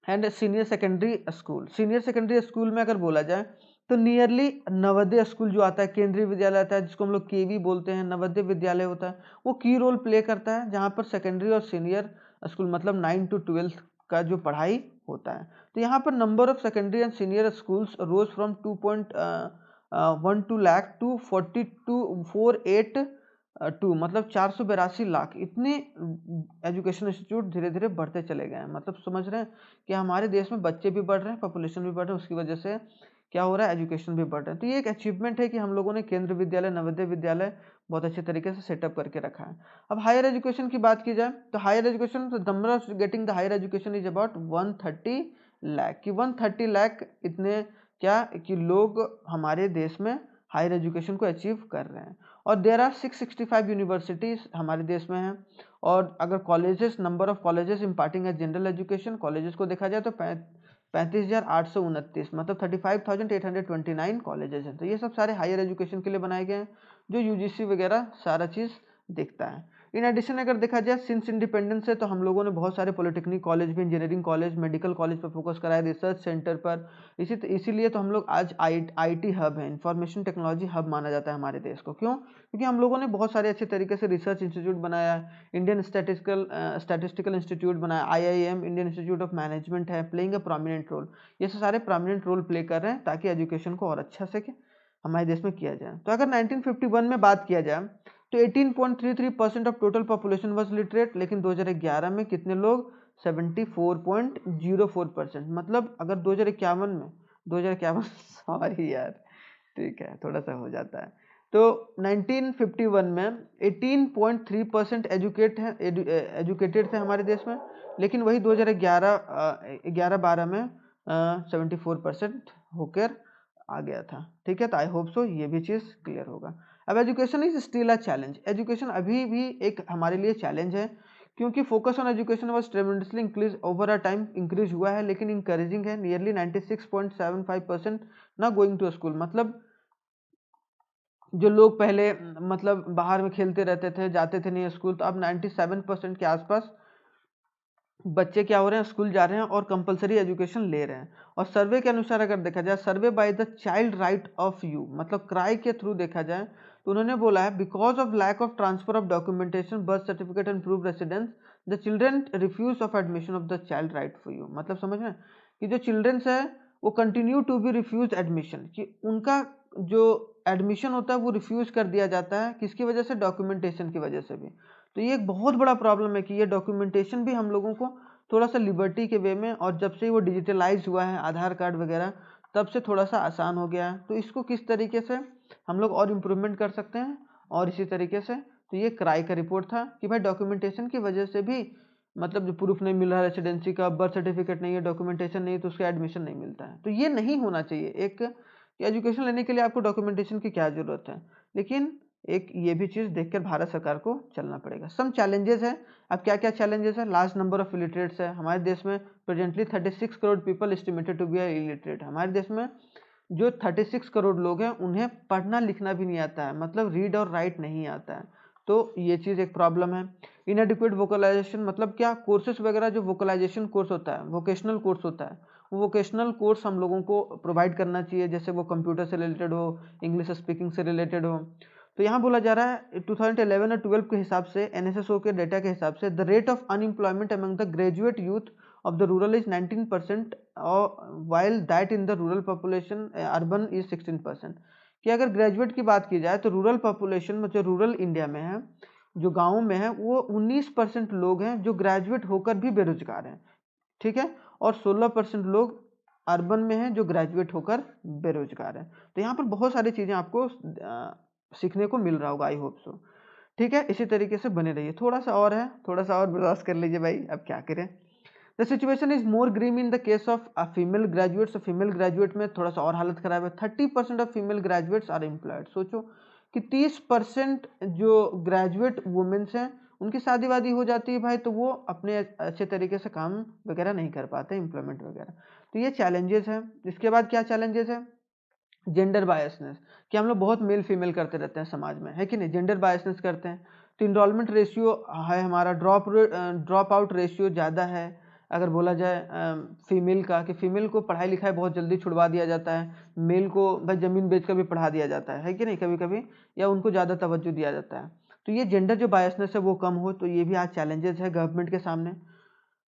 and senior secondary school. Senior secondary school में अगर बोला जाए तो नियरली नवोदय स्कूल जो आता है, केंद्रीय विद्यालय आता है, जिसको हम लोग केवी बोलते हैं, नवोदय विद्यालय होता है, वो की रोल प्ले करता है, जहाँ पर सेकेंडरी और सीनियर स्कूल मतलब 9 to 12 का जो पढ़ाई होता है। तो यहाँ पर number of secondary and senior schools rose from 2.12 lakh to 482 मतलब 482 लाख, इतने एजुकेशन इंस्टीट्यूट धीरे धीरे बढ़ते चले गए हैं। मतलब समझ रहे हैं कि हमारे देश में बच्चे भी बढ़ रहे हैं, पॉपुलेशन भी बढ़ रहा है, उसकी वजह से क्या हो रहा है, एजुकेशन भी बढ़ रहा है। तो ये एक अचीवमेंट है कि हम लोगों ने केंद्रीय विद्यालय, नवोदय विद्यालय बहुत अच्छे तरीके से सेटअप करके रखा है। अब हायर एजुकेशन की बात की जाए तो हायर एजुकेशन, तो number of getting the higher education is about 130 lakh, कि 130 लाख इतने क्या कि लोग हमारे देश में हायर एजुकेशन को अचीव कर रहे हैं। और देयर आर 665 यूनिवर्सिटीज हमारे देश में हैं। और अगर colleges, number of colleges imparting a general education, colleges को देखा जाए तो 35,829 मतलब 35,829 कॉलेजेस हैं। तो ये सब सारे हायर एजुकेशन के लिए बनाए गए हैं, जो यूजीसी वगैरह सारा चीज़ देखता है। इन एडिशन अगर देखा जाए सिंस इंडिपेंडेंस से तो हम लोगों ने बहुत सारे पॉलिटेक्निक कॉलेज भी, इंजीनियरिंग कॉलेज, मेडिकल कॉलेज पर फोकस कराया, रिसर्च सेंटर पर। इसीलिए तो हम लोग आज आईटी हब है, इंफॉर्मेशन टेक्नोलॉजी हब माना जाता है हमारे देश को। क्यों? क्योंकि हम लोगों ने बहुत सारे अच्छे तरीके से रिसर्च इंस्टीट्यूट बनाया है, इंडियन स्टैटिस्टिकल इंस्टीट्यूट बनाया, IIM, Indian institute of management है, प्लेइंग अ प्रोमिनेंट रोल। ये सारे प्रोमिनेंट रोल प्ले कर रहे हैं ताकि एजुकेशन को और अच्छा से हमारे देश में किया जाए। तो अगर 1951 में बात किया जाए तो 18.33% of total population was literate, लेकिन 2011 में कितने लोग? 74.04%। मतलब अगर 2051 सॉरी यार, ठीक है थोड़ा सा हो जाता है। तो 1951 में 18.3% एजुकेटेड थे हमारे देश में, लेकिन वही 2011-12 में 74% होकर आ गया था। ठीक है, तो आई होप सो ये भी चीज़ क्लियर होगा। अब education is still a challenge, education अभी भी एक हमारे लिए चैलेंज है, क्योंकि focus on education was tremendously increase over a time, increase हुआ है लेकिन इंकरेजिंग है। नियरली 96.75% ना गोइंग टू स्कूल, मतलब जो लोग पहले मतलब बाहर में खेलते रहते थे, जाते थे नहीं स्कूल, तो अब 97% के आसपास बच्चे क्या हो रहे हैं, स्कूल जा रहे हैं और कंपलसरी एजुकेशन ले रहे हैं। और सर्वे के अनुसार अगर देखा जाए, survey by the child right of you, मतलब क्राई के थ्रू देखा जाए तो उन्होंने बोला है because of lack of transfer of documentation, birth certificate and proof residence, the children refuse of admission of the child right for you. मतलब समझ में कि जो चिल्ड्रंस है वो continue to be refuse admission, कि उनका जो एडमिशन होता है वो रिफ्यूज कर दिया जाता है। किसकी वजह से? डॉक्यूमेंटेशन की वजह से भी। तो ये एक बहुत बड़ा प्रॉब्लम है कि ये डॉक्यूमेंटेशन भी हम लोगों को थोड़ा सा लिबर्टी के वे में, और जब से वो डिजिटलाइज हुआ है आधार कार्ड वगैरह, तब से थोड़ा सा आसान हो गया है। तो इसको किस तरीके से हम लोग और इम्प्रूवमेंट कर सकते हैं, और इसी तरीके से तो ये क्राई का रिपोर्ट था कि भाई डॉक्यूमेंटेशन की वजह से भी, मतलब जो प्रूफ नहीं मिल रहा रेसिडेंसी का, बर्थ सर्टिफिकेट नहीं है, डॉक्यूमेंटेशन नहीं है, तो उसका एडमिशन नहीं मिलता है। तो ये नहीं होना चाहिए। एक एजुकेशन लेने के लिए आपको डॉक्यूमेंटेशन की क्या जरूरत है, लेकिन एक ये भी चीज़ देखकर भारत सरकार को चलना पड़ेगा। सम चैलेंजेस है। अब क्या क्या चैलेंजेस है? लार्ज नंबर ऑफ इलिटरेट्स है हमारे देश में। Presently 36 crore people estimated to be illiterate. हमारे देश में जो 36 करोड़ लोग हैं उन्हें पढ़ना लिखना भी नहीं आता है, मतलब रीड और राइट नहीं आता है। तो ये चीज़ एक प्रॉब्लम है। इनएडिक्वेट वोकलाइजेशन, मतलब क्या? कोर्सेज वगैरह जो वोकलाइजेशन कोर्स होता है, वोकेशनल कोर्स होता है, वो वोकेशनल कोर्स हम लोगों को प्रोवाइड करना चाहिए, जैसे वो कंप्यूटर से रिलेटेड हो, इंग्लिश स्पीकिंग से रिलेटेड हो। तो यहाँ बोला जा रहा है 2011 और 12 के हिसाब से, एनएसएसओ के डेटा के हिसाब से, the rate of unemployment among the graduate youth of the rural is 19%, while that in the rural population urban is 16%। कि अगर ग्रेजुएट की बात की जाए तो रूरल पॉपुलेशन में, जो रूरल इंडिया में है, जो गाँव में है, वो 19% लोग हैं जो ग्रेजुएट होकर भी बेरोजगार हैं। ठीक है, और 16% लोग अर्बन में हैं जो ग्रेजुएट होकर बेरोजगार हैं। तो यहाँ पर बहुत सारी चीज़ें आपको सीखने को मिल रहा होगा, आई होप सो। ठीक है, इसी तरीके से बने रहिए। थोड़ा सा और है, थोड़ा सा और बर्दाश्त कर लीजिए भाई, अब क्या करें। The situation is more grim in the case of female graduates. Female graduate में थोड़ा सा और हालत खराब है। 30% of female graduates are employed. सोचो कि 30% जो ग्रेजुएट वुमेन्स हैं उनकी शादी वादी हो जाती है भाई, तो वो अपने अच्छे तरीके से काम वगैरह नहीं कर पाते, एम्प्लॉयमेंट वगैरह। तो ये चैलेंजेस हैं। इसके बाद क्या चैलेंजेस है? जेंडर बायसनेस, कि हम लोग बहुत मेल फीमेल करते रहते हैं समाज में, है कि नहीं? जेंडर बायसनेस करते हैं। तो इनरोलमेंट रेशियो है हमारा, ड्रॉप आउट रेशियो ज़्यादा है। अगर बोला जाए फीमेल का, कि फीमेल को पढ़ाई लिखाई बहुत जल्दी छुड़वा दिया जाता है, मेल को भाई ज़मीन बेच कर भी पढ़ा दिया जाता है कि नहीं कभी कभी, या उनको ज़्यादा तवज्जो दिया जाता है। तो ये जेंडर जो बायसनेस है वो कम हो, तो ये भी आज चैलेंजेस है गवर्नमेंट के सामने।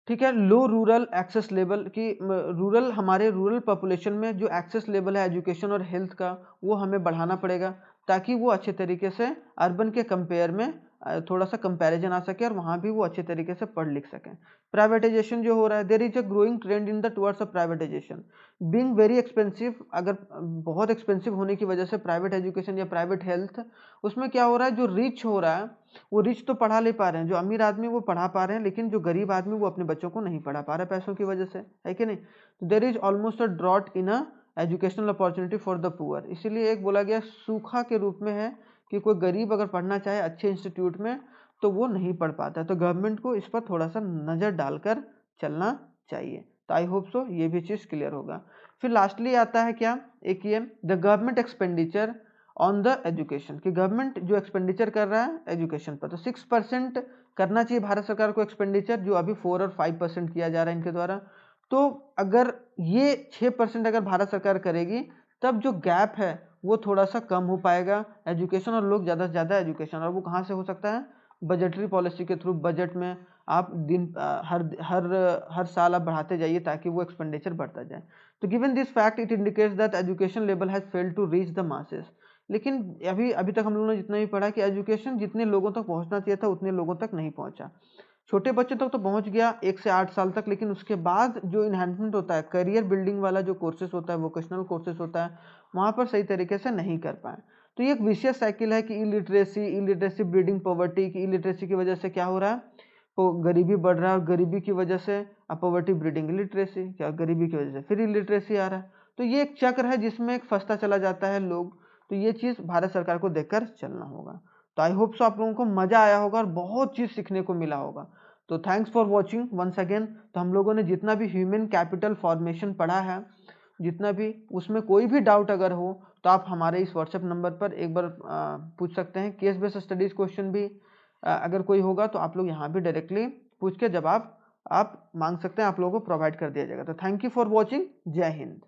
ठीक है, लो रूरल एक्सेस लेवल, की रूरल, हमारे रूरल पॉपुलेशन में जो एक्सेस लेवल है एजुकेशन और हेल्थ का, वो हमें बढ़ाना पड़ेगा, ताकि वो अच्छे तरीके से अर्बन के कंपेयर में थोड़ा सा कंपैरिजन आ सके और वहाँ भी वो अच्छे तरीके से पढ़ लिख सकें। प्राइवेटाइजेशन जो हो रहा है, there is a growing trend in the towards of privatization being very expensive. अगर बहुत एक्सपेंसिव होने की वजह से प्राइवेट एजुकेशन या प्राइवेट हेल्थ, उसमें क्या हो रहा है, जो रिच हो रहा है वो रिच तो पढ़ा ले पा रहे हैं, जो अमीर आदमी वो पढ़ा पा रहे हैं, लेकिन जो गरीब आदमी वो अपने बच्चों को नहीं पढ़ा पा रहा पैसों की वजह से, है कि नहीं? तो there is almost a drought in a educational opportunity for the poor. इसीलिए एक बोला गया सूखा के रूप में है कि कोई गरीब अगर पढ़ना चाहे अच्छे इंस्टीट्यूट में तो वो नहीं पढ़ पाता। तो गवर्नमेंट को इस पर थोड़ा सा नज़र डालकर चलना चाहिए। तो आई होप सो ये भी चीज़ क्लियर होगा। फिर लास्टली आता है क्या, एक ये the government expenditure on the education, कि गवर्नमेंट जो एक्सपेंडिचर कर रहा है एजुकेशन पर, तो 6% करना चाहिए भारत सरकार को एक्सपेंडिचर, जो अभी 4 और 5% किया जा रहा है इनके द्वारा। तो अगर ये 6% अगर भारत सरकार करेगी, तब जो गैप है वो थोड़ा सा कम हो पाएगा एजुकेशन, और लोग ज़्यादा से ज़्यादा एजुकेशन, और वो कहाँ से हो सकता है, बजटरी पॉलिसी के थ्रू। बजट में आप हर हर हर साल आप बढ़ाते जाइए ताकि वो एक्सपेंडिचर बढ़ता जाए। तो given this fact it indicates that education level has failed to reach the masses. लेकिन अभी अभी तक हम लोगों ने जितना भी पढ़ा कि एजुकेशन जितने लोगों तक पहुंचना चाहिए था उतने लोगों तक नहीं पहुंचा। छोटे बच्चों तक तो पहुंच गया 1 से 8 साल तक, लेकिन उसके बाद जो इन्हांसमेंट होता है, करियर बिल्डिंग वाला जो कोर्सेज होता है, वोकेशनल कोर्सेज होता है, वहाँ पर सही तरीके से नहीं कर पाए। तो ये एक विशियस साइकिल है कि इलिटरेसी ब्रीडिंग पॉवर्टी, की इलिटरेसी की वजह से क्या हो रहा है, तो गरीबी बढ़ रहा है, और गरीबी की वजह से पॉवर्टी ब्रीडिंग इलिटरेसी, क्या गरीबी की वजह से फिर इलिटरेसी आ रहा है। तो ये एक चक्र है जिसमें एक फंसता चला जाता है लोग। तो ये चीज़ भारत सरकार को देखकर चलना होगा। तो आई होप सो आप लोगों को मजा आया होगा और बहुत चीज़ सीखने को मिला होगा। तो thanks for watching once again. तो हम लोगों ने जितना भी ह्यूमन कैपिटल फॉर्मेशन पढ़ा है, जितना भी, उसमें कोई भी डाउट अगर हो तो आप हमारे इस व्हाट्सएप नंबर पर एक बार पूछ सकते हैं। केस बेस्ड स्टडीज क्वेश्चन भी अगर कोई होगा तो आप लोग यहाँ भी डायरेक्टली पूछ के जवाब आप मांग सकते हैं, आप लोगों को प्रोवाइड कर दिया जाएगा। तो थैंक यू फॉर वॉचिंग। जय हिंद।